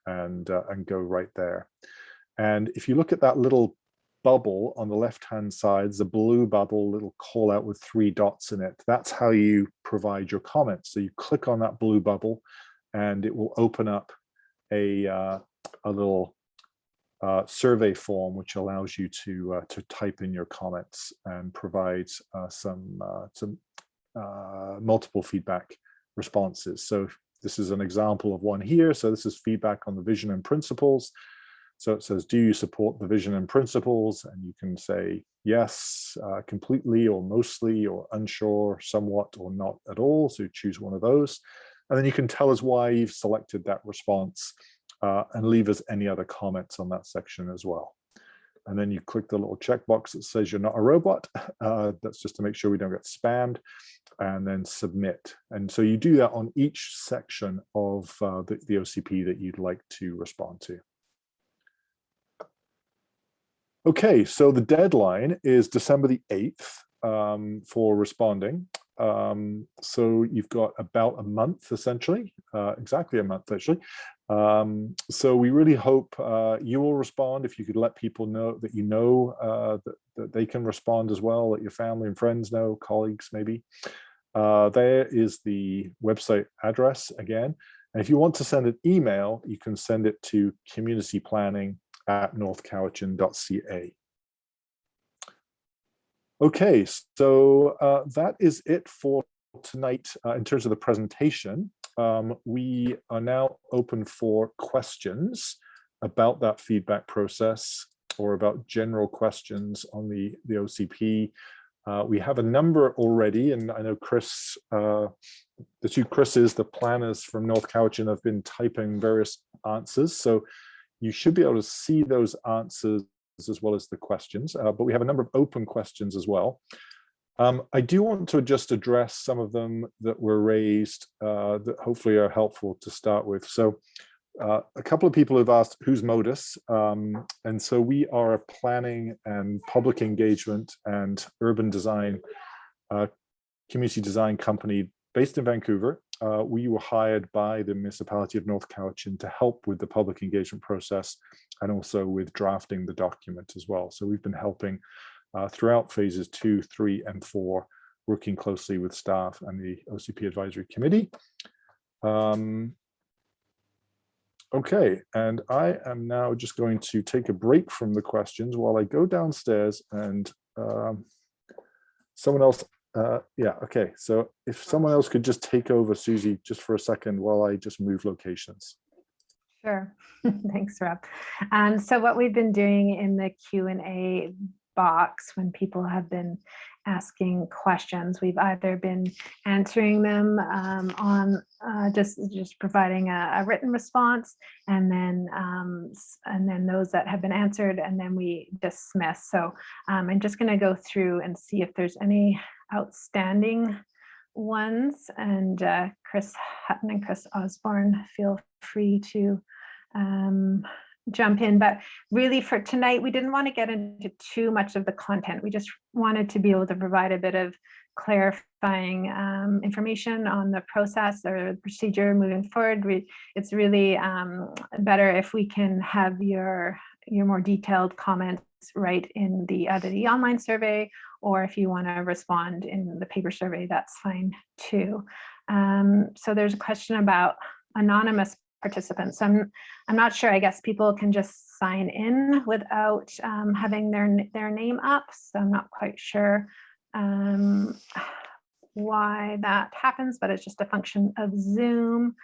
and go right there. And if you look at that little bubble on the left-hand side, the blue bubble, little call out with 3 dots in it, that's how you provide your comments. So you click on that blue bubble and it will open up a little survey form, which allows you to type in your comments and provide some multiple feedback responses. So this is an example of one here. So this is feedback on the vision and principles. So it says, do you support the vision and principles? And you can say yes, completely or mostly or unsure, somewhat or not at all. So choose one of those. And then you can tell us why you've selected that response and leave us any other comments on that section as well. And then you click the little checkbox that says you're not a robot. That's just to make sure we don't get spammed, and then submit. And so you do that on each section of the OCP that you'd like to respond to. Okay, so the deadline is December the 8th for responding. So you've got about a month, essentially, exactly a month, actually. So we really hope you will respond. If you could let people know that that they can respond as well, let your family and friends know, colleagues maybe. There is the website address again. And if you want to send an email, you can send it to communityplanning@northcowichan.ca. Okay, so that is it for tonight in terms of the presentation. We are now open for questions about that feedback process or about general questions on the OCP. We have a number already, and I know Chris, the two Chris's, the planners from North Cowichan, have been typing various answers. So you should be able to see those answers as well as the questions, but we have a number of open questions as well. I do want to just address some of them that were raised that hopefully are helpful to start with. So a couple of people have asked, who's Modus? And so we are a planning and public engagement and urban design, community design company based in Vancouver. We were hired by the Municipality of North Cowichan to help with the public engagement process and also with drafting the document as well. So we've been helping throughout phases 2, 3, and 4 working closely with staff and the OCP Advisory Committee. Okay, and I am now just going to take a break from the questions while I go downstairs and someone else, yeah, okay. So if someone else could just take over, Susie, just for a second while I just move locations. Sure. Thanks, Rob. So what we've been doing in the Q&A box when people have been asking questions, we've either been answering them on just providing a written response, and then those that have been answered, and then we dismiss. So I'm just going to go through and see if there's any outstanding ones, and Chris Hutton and Chris Osborne, feel free to jump in. But really for tonight, we didn't want to get into too much of the content. We just wanted to be able to provide a bit of clarifying information on the process or the procedure moving forward. It's really better if we can have your more detailed comments right in either the online survey, or if you want to respond in the paper survey, that's fine too. So there's a question about anonymous participants. I'm not sure. I guess people can just sign in without having their name up. So I'm not quite sure why that happens, but it's just a function of Zoom.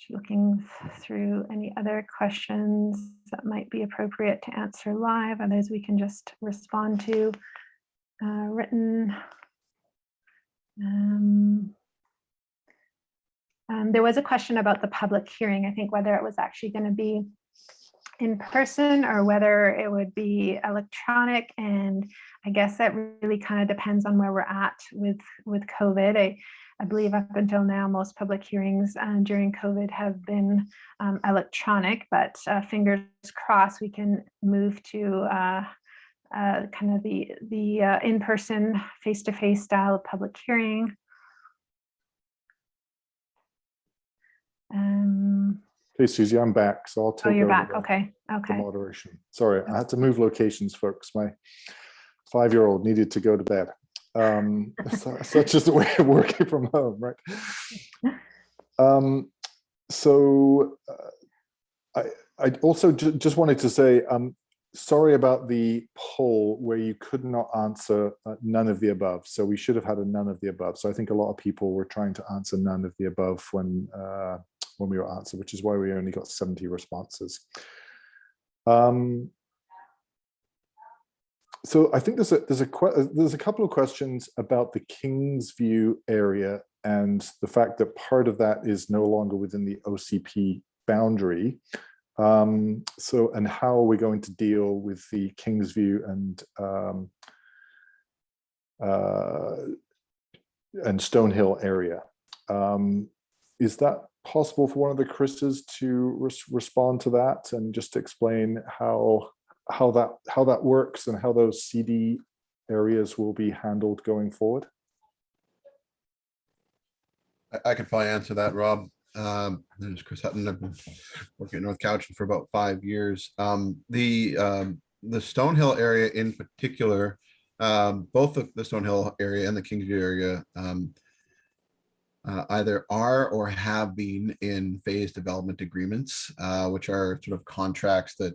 Looking through any other questions that might be appropriate to answer live, others we can just respond to written. There was a question about the public hearing, I think whether it was actually going to be in person or whether it would be electronic, and I guess that really kind of depends on where we're at with COVID. I believe up until now, most public hearings during COVID have been electronic, but fingers crossed we can move to kind of the in-person, face-to-face style of public hearing. Hey, Susie, I'm back, so I'll take you're over back. the, Okay. the moderation. Sorry, I had to move locations, folks. My 5-year-old needed to go to bed. Such is the way of working from home, right? I also just wanted to say, sorry about the poll where you could not answer none of the above. So we should have had a none of the above. So I think a lot of people were trying to answer none of the above when we were answered, which is why we only got 70 responses. So I think there's a couple of questions about the Kingsview area and the fact that part of that is no longer within the OCP boundary. And how are we going to deal with the Kingsview and Stonehill area? Is that possible for one of the Chris's to respond to that and just explain how that works and how those CD areas will be handled going forward? I could probably answer that, Rob. There's Chris Hutton. I've been working at North Cowichan for about 5 years. The Stonehill area in particular, both the Stonehill area and the Kingsview area either are or have been in phase development agreements, which are sort of contracts that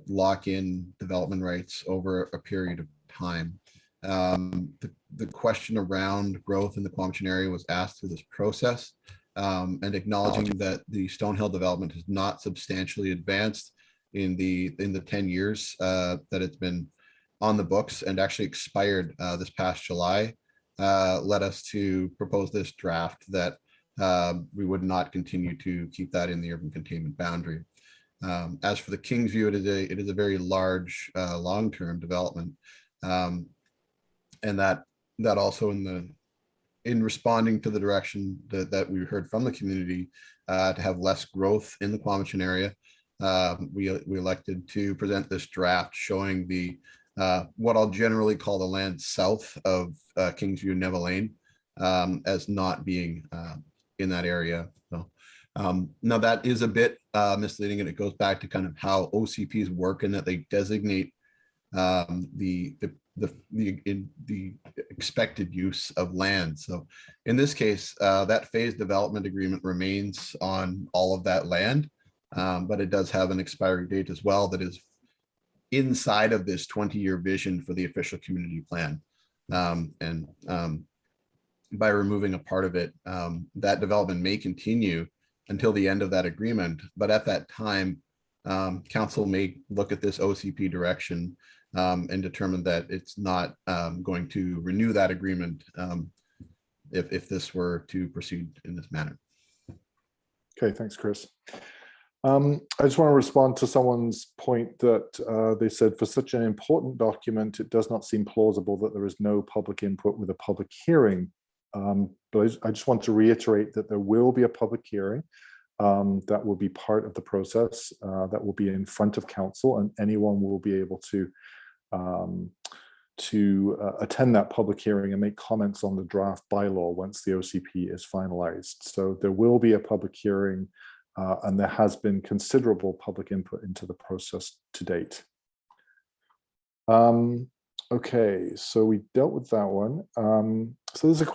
lock in development rights over a period of time. The question around growth in the Cowichan area was asked through this process, and acknowledging that the Stonehill development has not substantially advanced in the 10 years that it's been on the books and actually expired this past July, led us to propose this draft that we would not continue to keep that in the urban containment boundary. As for the Kingsview, it is a very large long-term development, and that also in responding to the direction that we heard from the community to have less growth in the Cowichan area, we elected to present this draft showing the what I'll generally call the land south of Kingsview Neville Lane as not being in that area. So now that is a bit misleading, and it goes back to kind of how OCPs work in that they designate the expected use of land. So in this case, that phase development agreement remains on all of that land, but it does have an expiry date as well that is inside of this 20-year vision for the official community plan. By removing a part of it, that development may continue until the end of that agreement. But at that time, council may look at this OCP direction and determine that it's not going to renew that agreement if this were to proceed in this manner. Okay, thanks, Chris. I just want to respond to someone's point that they said, for such an important document, it does not seem plausible that there is no public input with a public hearing. But I just want to reiterate that there will be a public hearing that will be part of the process, that will be in front of council, and anyone will be able to attend that public hearing and make comments on the draft bylaw once the OCP is finalized. So there will be a public hearing, and there has been considerable public input into the process to date. Okay, so we dealt with that one. So there's a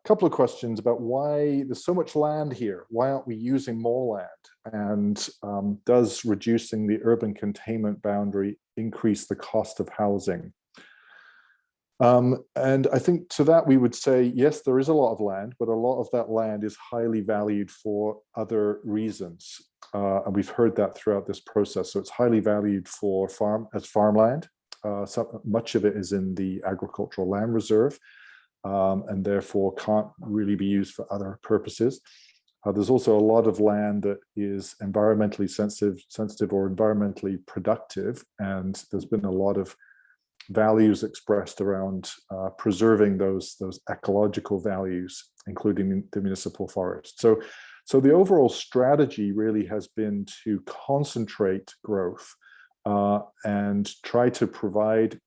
couple of questions about why there's so much land here. Why aren't we using more land? And does reducing the urban containment boundary increase the cost of housing? And I think to that we would say, yes, there is a lot of land, but a lot of that land is highly valued for other reasons. And we've heard that throughout this process. So it's highly valued for farmland. So much of it is in the agricultural land reserve, and therefore can't really be used for other purposes. There's also a lot of land that is environmentally sensitive or environmentally productive, and there's been a lot of values expressed around preserving those ecological values, including the municipal forest. So the overall strategy really has been to concentrate growth and try to provide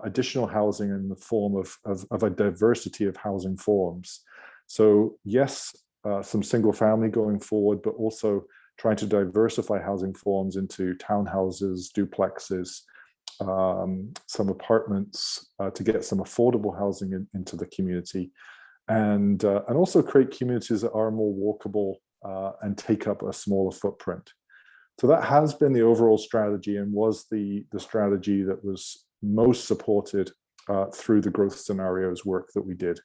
additional housing in the form of a diversity of housing forms. So yes, some single family going forward, but also trying to diversify housing forms into townhouses, duplexes, some apartments to get some affordable housing into the community, and also create communities that are more walkable and take up a smaller footprint. So that has been the overall strategy, and was the strategy that was most supported through the growth scenarios work that we did.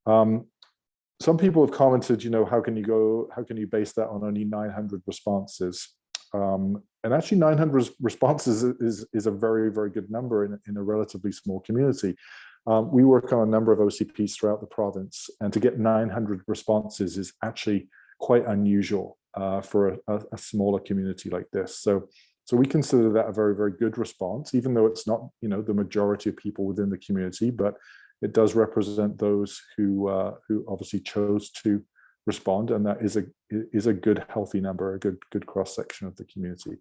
Some people have commented, how can you base that on only 900 responses? And actually 900 responses is a very, very good number in a relatively small community. We work on a number of OCPs throughout the province, and to get 900 responses is actually quite unusual for a smaller community like this. So we consider that a very, very good response, even though it's not, the majority of people within the community, but it does represent those who obviously chose to respond, and that is a good, healthy number, a good cross section of the community.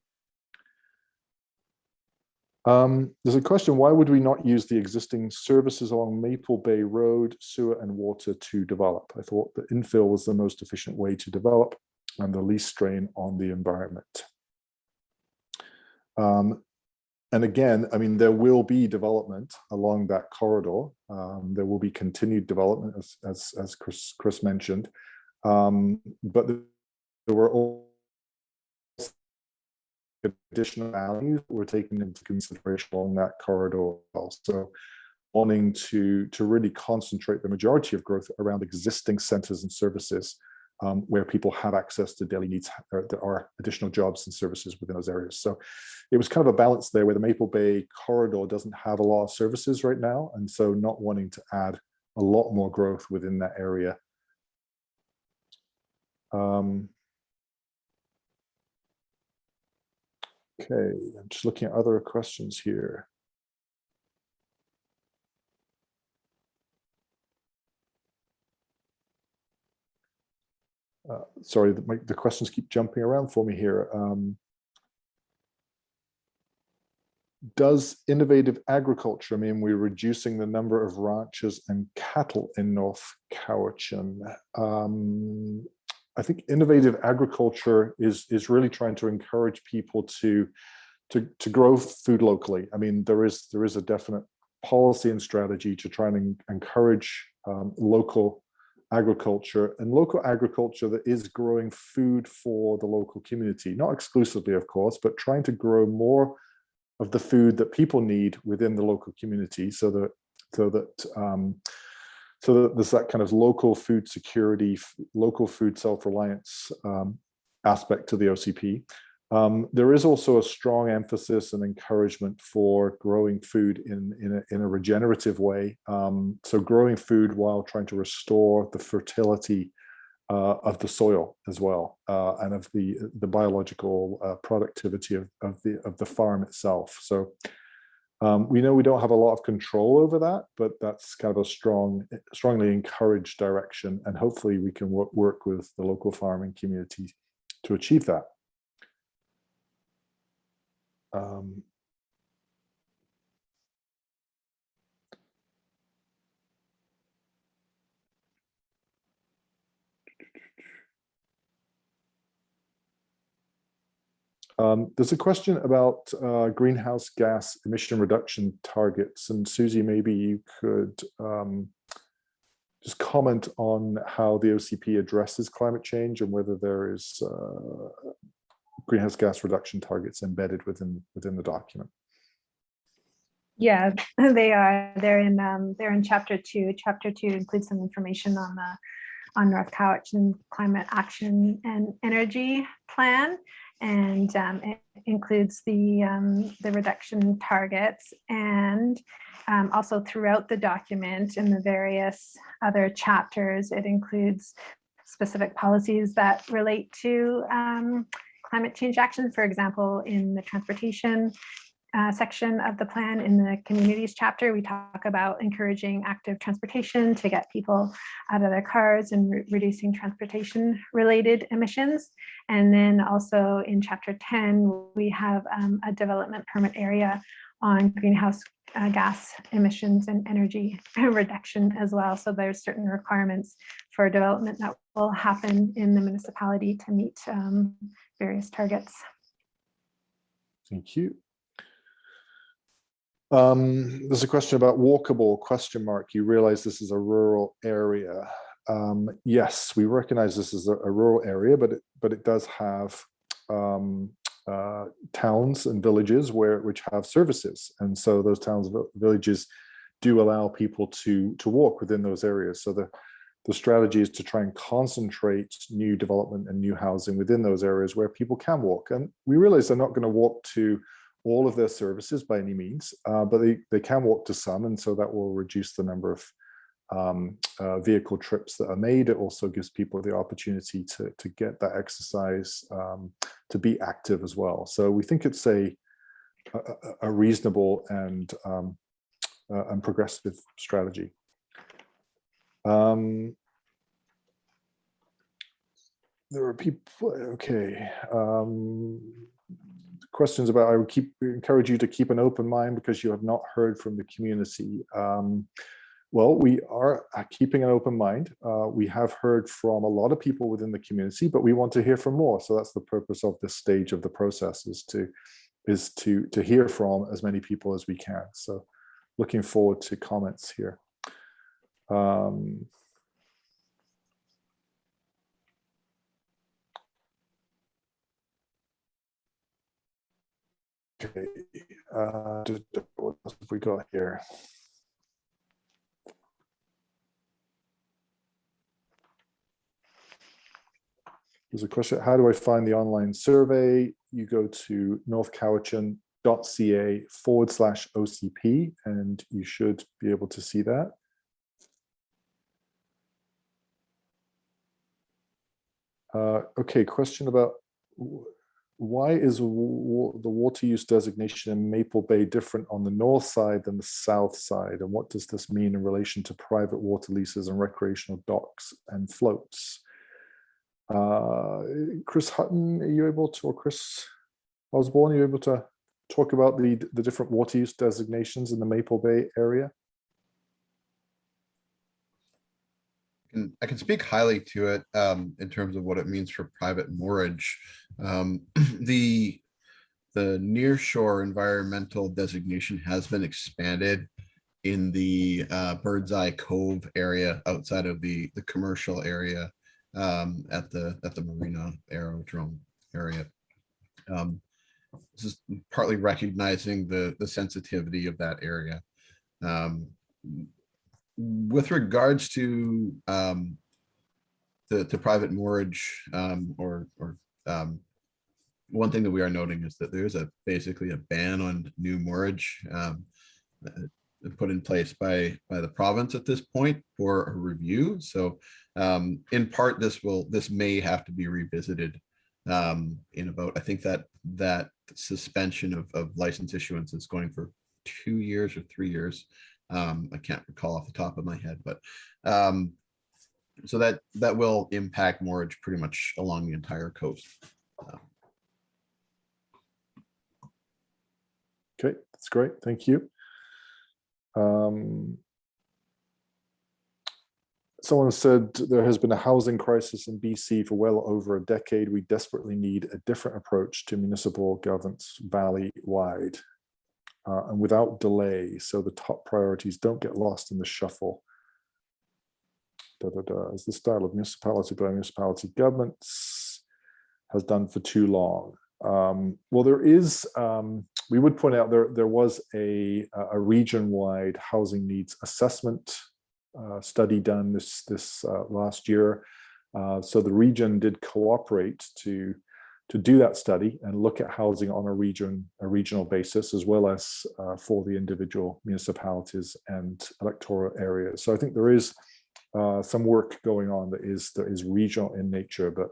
There's a question: why would we not use the existing services along Maple Bay Road, sewer and water to develop? I thought the infill was the most efficient way to develop and the least strain on the environment. And again, there will be development along that corridor. There will be continued development, as Chris mentioned. But there were all additional values that were taken into consideration along that corridor also, wanting to really concentrate the majority of growth around existing centers and services where people have access to daily needs, or there are additional jobs and services within those areas. So it was kind of a balance there, where the Maple Bay corridor doesn't have a lot of services right now, and so not wanting to add a lot more growth within that area. Okay, I'm just looking at other questions here. Sorry, the questions keep jumping around for me here. Does innovative agriculture mean we're reducing the number of ranches and cattle in North Cowichan? I think innovative agriculture is really trying to encourage people to to grow food locally. I mean, there is a definite policy and strategy to try and encourage local agriculture, and local agriculture that is growing food for the local community, not exclusively, of course, but trying to grow more of the food that people need within the local community, so that there's that kind of local food security, local food self-reliance aspect to the OCP. There is also a strong emphasis and encouragement for growing food in a regenerative way. So growing food while trying to restore the fertility of the soil as well, and of the biological productivity of the farm itself. So we know we don't have a lot of control over that, but that's kind of a strongly encouraged direction, and hopefully we can work with the local farming community to achieve that. There's a question about greenhouse gas emission reduction targets, and Susie, maybe you could just comment on how the OCP addresses climate change and whether there is greenhouse gas reduction targets embedded within the document. Yeah, they are. They're in chapter 2. Chapter 2 includes some information on North Cowichan climate action and energy plan, and it includes the reduction targets, and also throughout the document in the various other chapters, it includes specific policies that relate to climate change action. For example, in the transportation section of the plan, in the communities chapter, we talk about encouraging active transportation to get people out of their cars and reducing transportation related emissions. And then also in chapter 10, we have a development permit area on greenhouse gas emissions and energy reduction as well. So there's certain requirements for development that will happen in the municipality to meet various targets. Thank you. There's a question about walkable ? You realize this is a rural area. Yes, we recognize this is a rural area, but it does have towns and villages which have services, and so those towns and villages do allow people to walk within those areas. So the strategy is to try and concentrate new development and new housing within those areas where people can walk. And we realize they're not going to walk to all of their services by any means, but they can walk to some, and so that will reduce the number of vehicle trips that are made. It also gives people the opportunity to get that exercise, to be active as well. So we think it's a reasonable and progressive strategy. There are people, okay. Questions about, I would encourage you to keep an open mind because you have not heard from the community. Well, we are keeping an open mind. We have heard from a lot of people within the community, but we want to hear from more. So that's the purpose of this stage of the process, is to hear from as many people as we can. So looking forward to comments here. Okay, what else have we got here? There's a question, how do I find the online survey? You go to northcowichan.ca/OCP and you should be able to see that. Okay, question about why is the water use designation in Maple Bay different on the north side than the south side? And what does this mean in relation to private water leases and recreational docks and floats? Chris Hutton, are you able to, or Chris Osborne, are you able to talk about the different water use designations in the Maple Bay area? I can speak highly to it in terms of what it means for private moorage. nearshore environmental designation has been expanded in the Bird's Eye Cove area outside of the commercial area at the Marina Aerodrome area. This is partly recognizing the sensitivity of that area. With regards to the private moorage, one thing that we are noting is that there's basically a ban on new moorage put in place by the province at this point for a review. So in part, this may have to be revisited in about, I think that suspension of license issuance is going for 2 years or 3 years. I can't recall off the top of my head, but so that will impact moorage pretty much along the entire coast. Okay, that's great. Thank you. Someone said there has been a housing crisis in BC for well over a decade. We desperately need a different approach to municipal governance valley-wide and without delay, so the top priorities don't get lost in the shuffle. As the style of municipality by municipality governments has done for too long. Well, there is, we would point out there was a region-wide housing needs assessment study done this last year. So the region did cooperate to do that study and look at housing on a regional basis, as well as for the individual municipalities and electoral areas. So I think there is some work going on that is regional in nature, but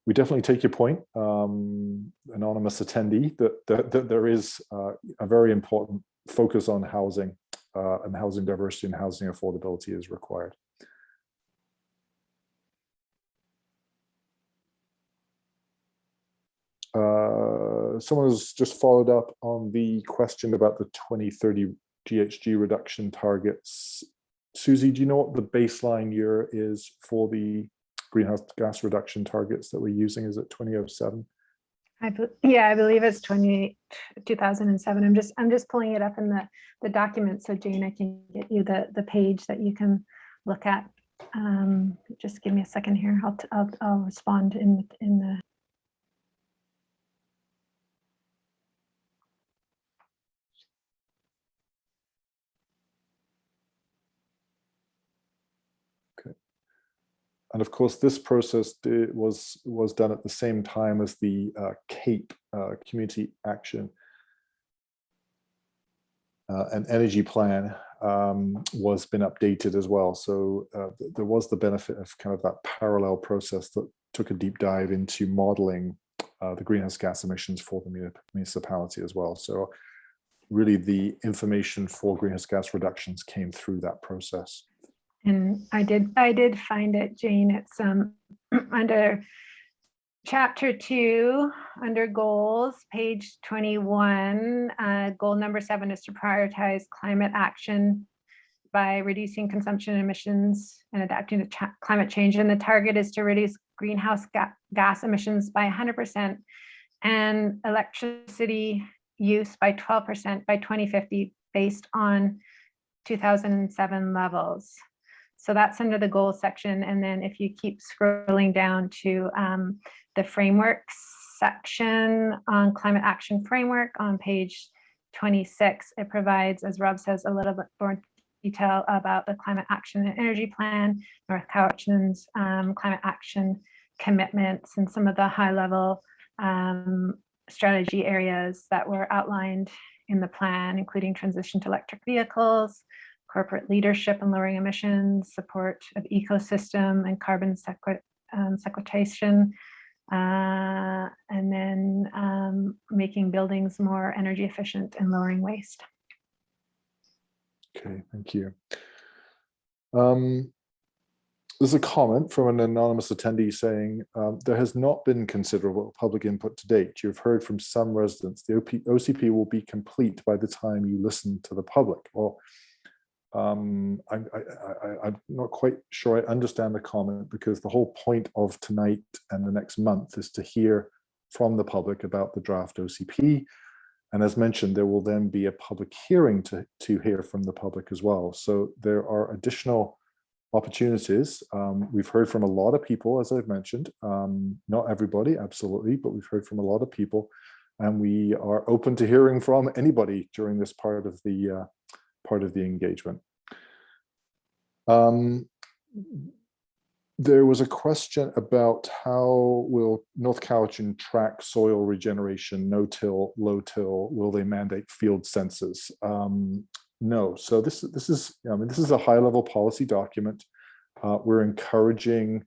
we definitely take your point, anonymous attendee, that there is a very important focus on housing and housing diversity and housing affordability is required. Someone has just followed up on the question about the 2030 GHG reduction targets. Susie, do you know what the baseline year is for the greenhouse gas reduction targets that we're using? Is it 2007? Yeah, I believe it's 2007. I'm just pulling it up in the document, so Jane, I can get you the page that you can look at. Just give me a second here. I'll respond in the. And of course, this process was done at the same time as the CAPE Community Action and Energy Plan was been updated as well. So there was the benefit of kind of that parallel process that took a deep dive into modeling the greenhouse gas emissions for the municipality as well. So really the information for greenhouse gas reductions came through that process. And I did find it, Jane. It's under chapter 2, under goals, page 21. Goal number 7 is to prioritize climate action by reducing consumption emissions and adapting to climate change. And the target is to reduce greenhouse gas emissions by 100% and electricity use by 12% by 2050 based on 2007 levels. So that's under the goals section. And then if you keep scrolling down to the frameworks section on climate action framework on page 26, it provides, as Rob says, a little bit more detail about the climate action and energy plan, North Cowichan's climate action commitments, and some of the high level strategy areas that were outlined in the plan, including transition to electric vehicles, corporate leadership and lowering emissions, support of ecosystem and carbon sequestration, and then making buildings more energy efficient and lowering waste. Okay, thank you. There's a comment from an anonymous attendee saying, there has not been considerable public input to date. You've heard from some residents. The OCP will be complete by the time you listen to the public. Well, I'm not quite sure I understand the comment, because the whole point of tonight and the next month is to hear from the public about the draft OCP. And as mentioned, there will then be a public hearing to hear from the public as well. So there are additional opportunities. We've heard from a lot of people, as I've mentioned, not everybody, absolutely, but we've heard from a lot of people, and we are open to hearing from anybody during this part of the engagement. There was a question about how will North Cowichan track soil regeneration, no-till, low-till? Will they mandate field sensors? No. So this is a high-level policy document. We're encouraging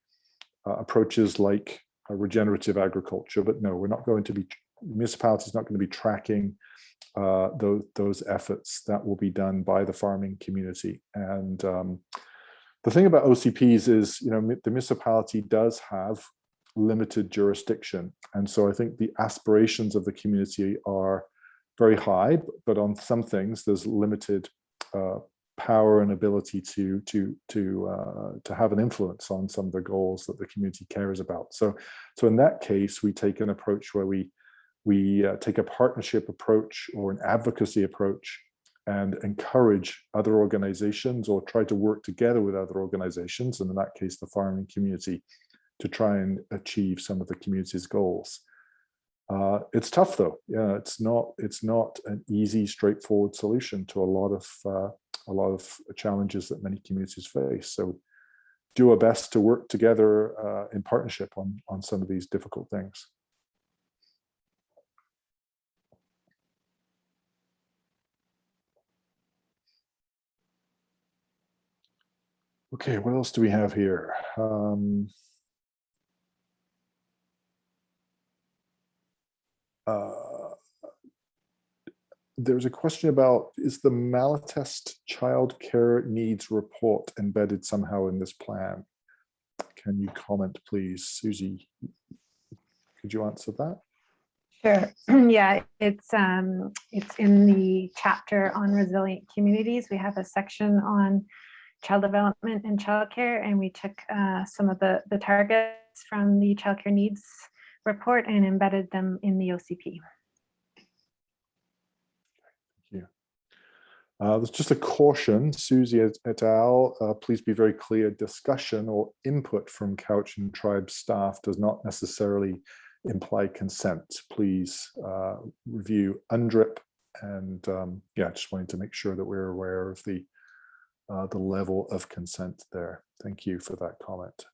approaches like regenerative agriculture, but no, we're not going to be. Municipality is not going to be tracking those efforts. That will be done by the farming community. And the thing about OCPs is, the municipality does have limited jurisdiction. And so I think the aspirations of the community are very high, but on some things there's limited power and ability to have an influence on some of the goals that the community cares about. So in that case, we take an approach where we take a partnership approach or an advocacy approach and encourage other organizations or try to work together with other organizations, and in that case, the farming community, to try and achieve some of the community's goals. It's tough though. Yeah, it's not an easy, straightforward solution to a lot of challenges that many communities face. So do our best to work together in partnership on some of these difficult things. Okay, what else do we have here? There's a question about, is the Malatest child care needs report embedded somehow in this plan? Can you comment, please? Susie, could you answer that? Sure. Yeah, it's in the chapter on resilient communities. We have a section on child development and childcare, and we took some of the targets from the childcare needs report and embedded them in the OCP. Thank you. There's just a caution, Susie et al. Please be very clear, discussion or input from Cowichan tribe staff does not necessarily imply consent. Please review UNDRIP, and yeah, just wanted to make sure that we're aware of the level of consent there. Thank you for that comment.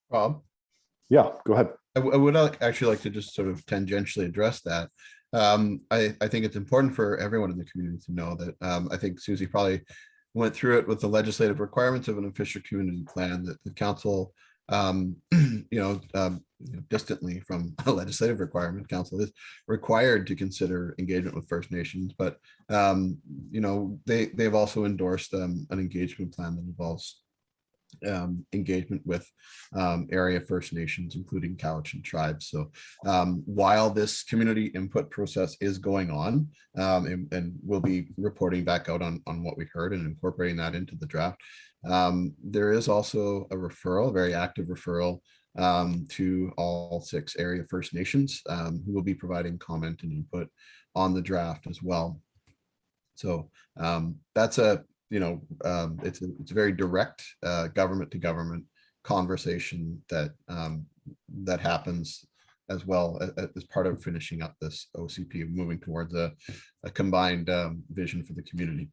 Rob? Yeah, go ahead. I would actually like to just sort of tangentially address that. I think it's important for everyone in the community to know that I think Susie probably went through it with the legislative requirements of an official community plan, that the council, distantly from a legislative requirement, council is required to consider engagement with First Nations, but they've also endorsed an engagement plan that involves engagement with area First Nations, including Cowichan tribes. So while this community input process is going on, and we'll be reporting back out on what we heard and incorporating that into the draft, there is also a referral, a very active referral, to all 6 area First Nations, who will be providing comment and input on the draft as well. So that's it's a very direct government to government conversation that that happens as well as part of finishing up this OCP, moving towards a combined vision for the community.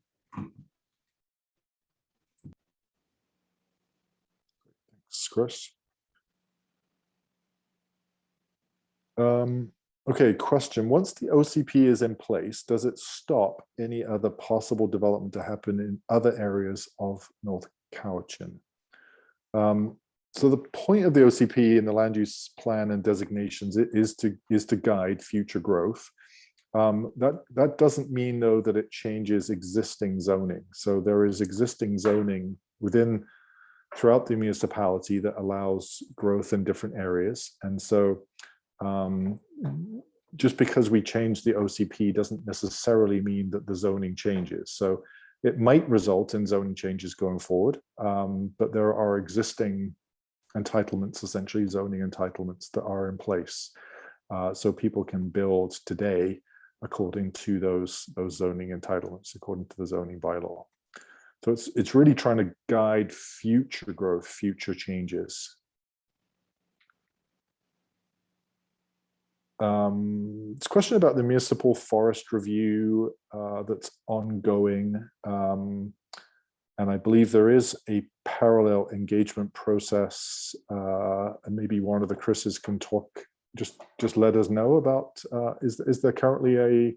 Thanks, Chris. Okay, question. Once the OCP is in place, does it stop any other possible development to happen in other areas of North Cowichan? So the point of the OCP and the land use plan and designations is to guide future growth. That doesn't mean, though, that it changes existing zoning. So there is existing zoning throughout the municipality that allows growth in different areas. And so just because we change the OCP doesn't necessarily mean that the zoning changes. So it might result in zoning changes going forward, but there are existing entitlements, essentially zoning entitlements, that are in place. so people can build today according to those zoning entitlements, according to the zoning bylaw. So it's really trying to guide future growth, future changes. It's a question about the municipal forest review that's ongoing. And I believe there is a parallel engagement process, and maybe one of the Chris's can talk, just let us know about, is there currently a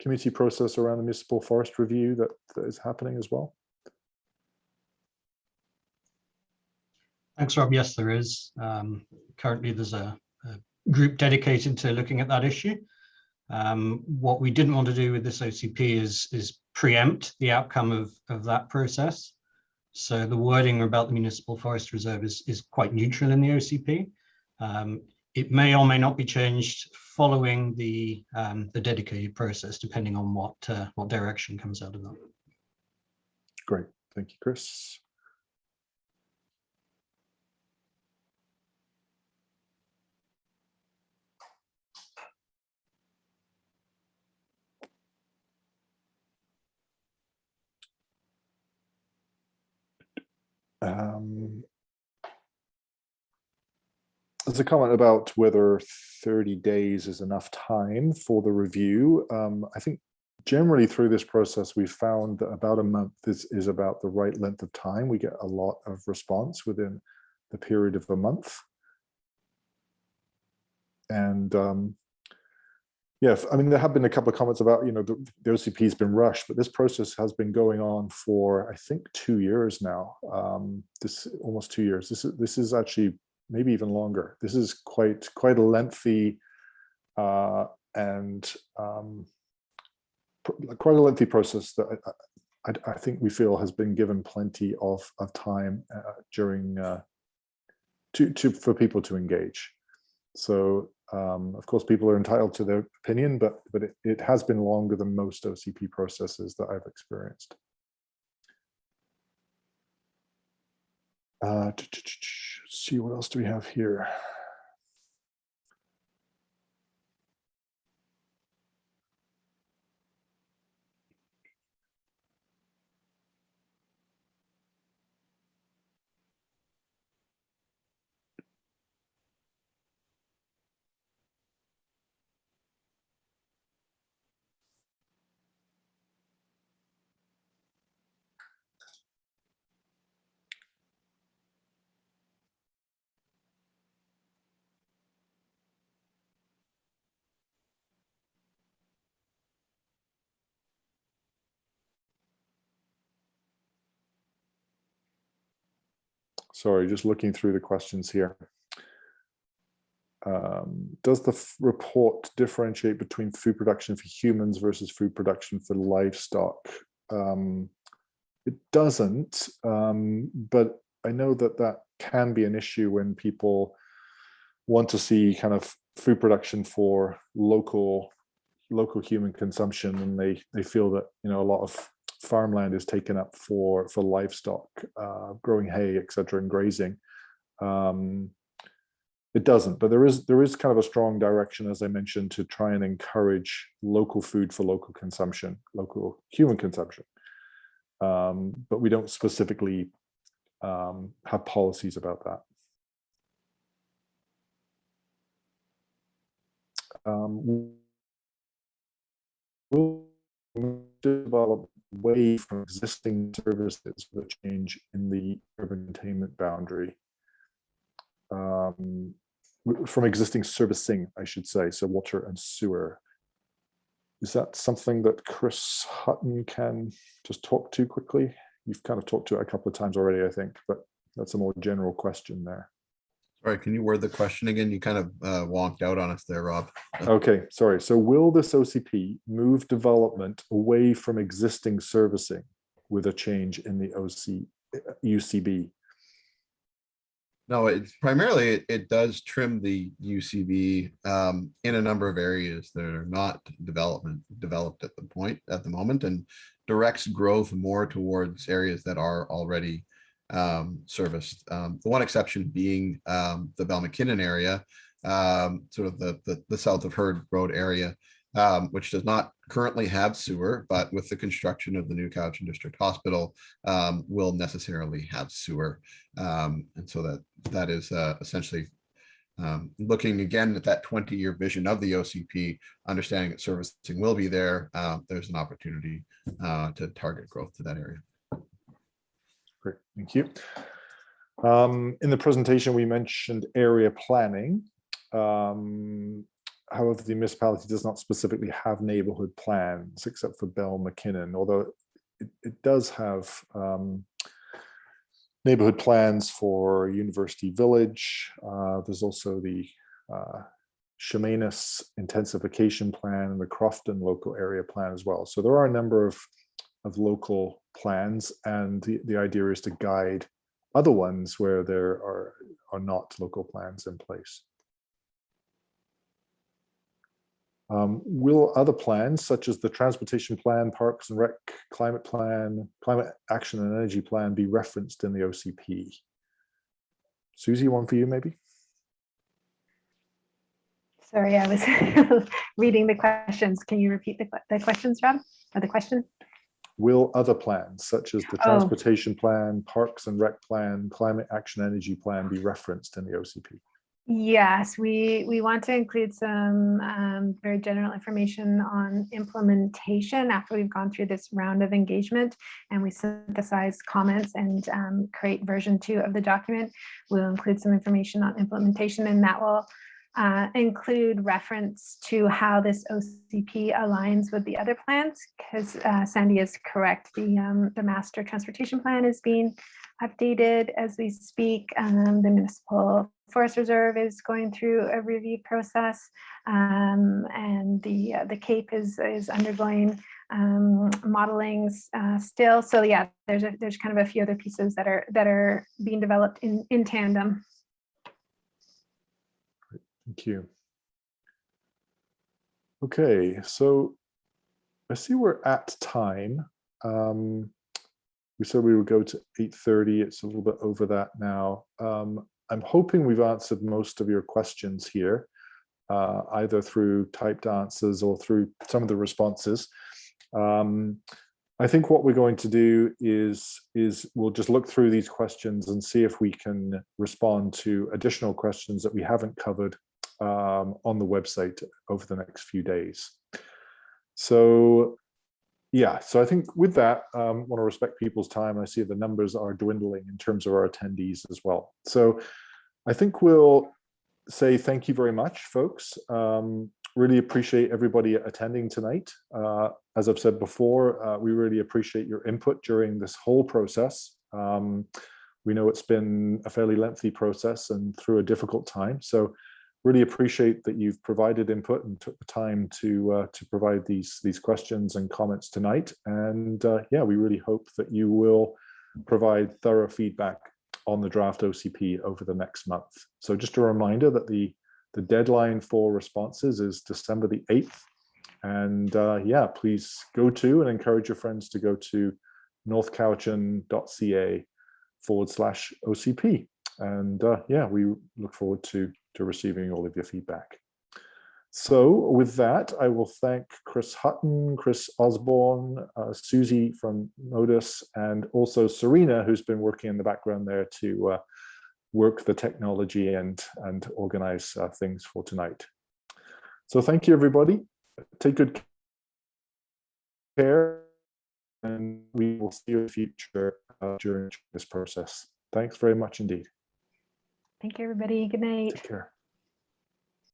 community process around the municipal forest review that is happening as well? Thanks, Rob. Yes, there is. Currently, there's a group dedicated to looking at that issue. What we didn't want to do with this OCP is preempt the outcome of that process. So the wording about the municipal forest reserve is quite neutral in the OCP. It may or may not be changed following the dedicated process, depending on what direction comes out of that. Great, thank you, Chris. There's a comment about whether 30 days is enough time for the review. I think generally through this process, we've found that about a month is about the right length of time. We get a lot of response within the period of a month. And yeah, I mean, there have been a couple of comments about, the OCP has been rushed, but this process has been going on for, I think, 2 years now. Almost 2 years. This is actually maybe even longer. This is quite a lengthy and quite a lengthy process that I think we feel has been given plenty of time during for people to engage. So of course, people are entitled to their opinion, but it has been longer than most OCP processes that I've experienced. See, what else do we have here? Sorry, just looking through the questions here. Does the report differentiate between food production for humans versus food production for livestock? It doesn't, but I know that can be an issue when people want to see kind of food production for local human consumption, and they feel that a lot of farmland is taken up for livestock, growing hay, etc., and grazing. It doesn't, but there is kind of a strong direction, as I mentioned, to try and encourage local food for local consumption, local human consumption. But we don't specifically have policies about that. We'll develop away from existing services with a change in the urban containment boundary. From existing servicing, I should say, so water and sewer. Is that something that Chris Hutton can just talk to quickly? You've kind of talked to it a couple of times already, I think, but that's a more general question there. Sorry, can you word the question again? You kind of wonked out on us there, Rob. Okay, sorry. So will this OCP move development away from existing servicing with a change in the UCB? No, it's primarily it does trim the UCB in a number of areas that are not developed at the moment, and directs growth more towards areas that are already serviced. The one exception being the Bell McKinnon area, sort of the south of Herd Road area, which does not currently have sewer, but with the construction of the new Cowichan District Hospital, will necessarily have sewer. And so that is essentially looking again at that 20-year vision of the OCP, understanding that servicing will be there. There's an opportunity to target growth to that area. Great, thank you. In the presentation, we mentioned area planning. However, the municipality does not specifically have neighborhood plans except for Bell McKinnon, although it does have neighborhood plans for University Village. There's also the Chemainus intensification plan and the Crofton local area plan as well. So there are a number of local plans, and the idea is to guide other ones where there are not local plans in place. Will other plans, such as the transportation plan, parks and rec, climate plan, climate action and energy plan, be referenced in the OCP? Susie, one for you maybe? Sorry, I was reading the questions. Can you repeat the questions, Rob? Or the question? Will other plans, such as the transportation plan, parks and rec plan, climate action energy plan, be referenced in the OCP? Yes, we want to include some very general information on implementation after we've gone through this round of engagement and we synthesize comments and create version 2 of the document. We'll include some information on implementation, and that will include reference to how this OCP aligns with the other plans, because Sandy is correct. The master transportation plan is being updated as we speak. The municipal forest reserve is going through a review process, and the Cape is undergoing modeling still. So yeah, there's kind of a few other pieces that are being developed in tandem. Thank you. Okay, so I see we're at time. We said we would go to 8:30. It's a little bit over that now. I'm hoping we've answered most of your questions here, either through typed answers or through some of the responses. I think what we're going to do is we'll just look through these questions and see if we can respond to additional questions that we haven't covered on the website over the next few days. So yeah, so I think with that, I want to respect people's time. I see the numbers are dwindling in terms of our attendees as well. So I think we'll say thank you very much, folks. Really appreciate everybody attending tonight. As I've said before, we really appreciate your input during this whole process. We know it's been a fairly lengthy process and through a difficult time. So really appreciate that you've provided input and took the time to provide these questions and comments tonight. And yeah, we really hope that you will provide thorough feedback on the draft OCP over the next month. So just a reminder that the deadline for responses is December the 8th. And yeah, please go to and encourage your friends to go to northcowichan.ca/OCP. And yeah, we look forward to receiving all of your feedback. So with that, I will thank Chris Hutton, Chris Osborne, Susie from Modus, and also Serena, who's been working in the background there to work the technology and organize things for tonight. So thank you, everybody. Take good care, and we will see you in the future during this process. Thanks very much indeed. Thank you, everybody. Good night. Take care.